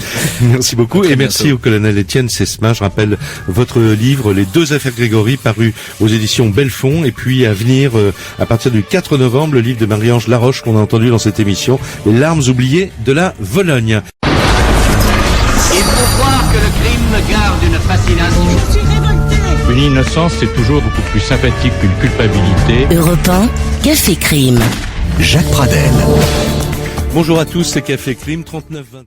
[SPEAKER 6] Merci beaucoup. Et merci au colonel Étienne Sesma. Je rappelle votre livre, Les 2 affaires Grégory, paru aux éditions Belfond. Et puis à venir, à partir du 4 novembre, le livre de Marie-Ange Laroche qu'on a entendu dans cette émission, Les larmes oubliées de la Vologne.
[SPEAKER 1] Il faut croire que le crime garde une fascination. Je suis révolté.
[SPEAKER 3] Une innocence, c'est toujours beaucoup plus sympathique qu'une culpabilité.
[SPEAKER 4] Europe 1, Café Crime.
[SPEAKER 5] Jacques Pradel.
[SPEAKER 6] Bonjour à tous, c'est Café Crime 3920.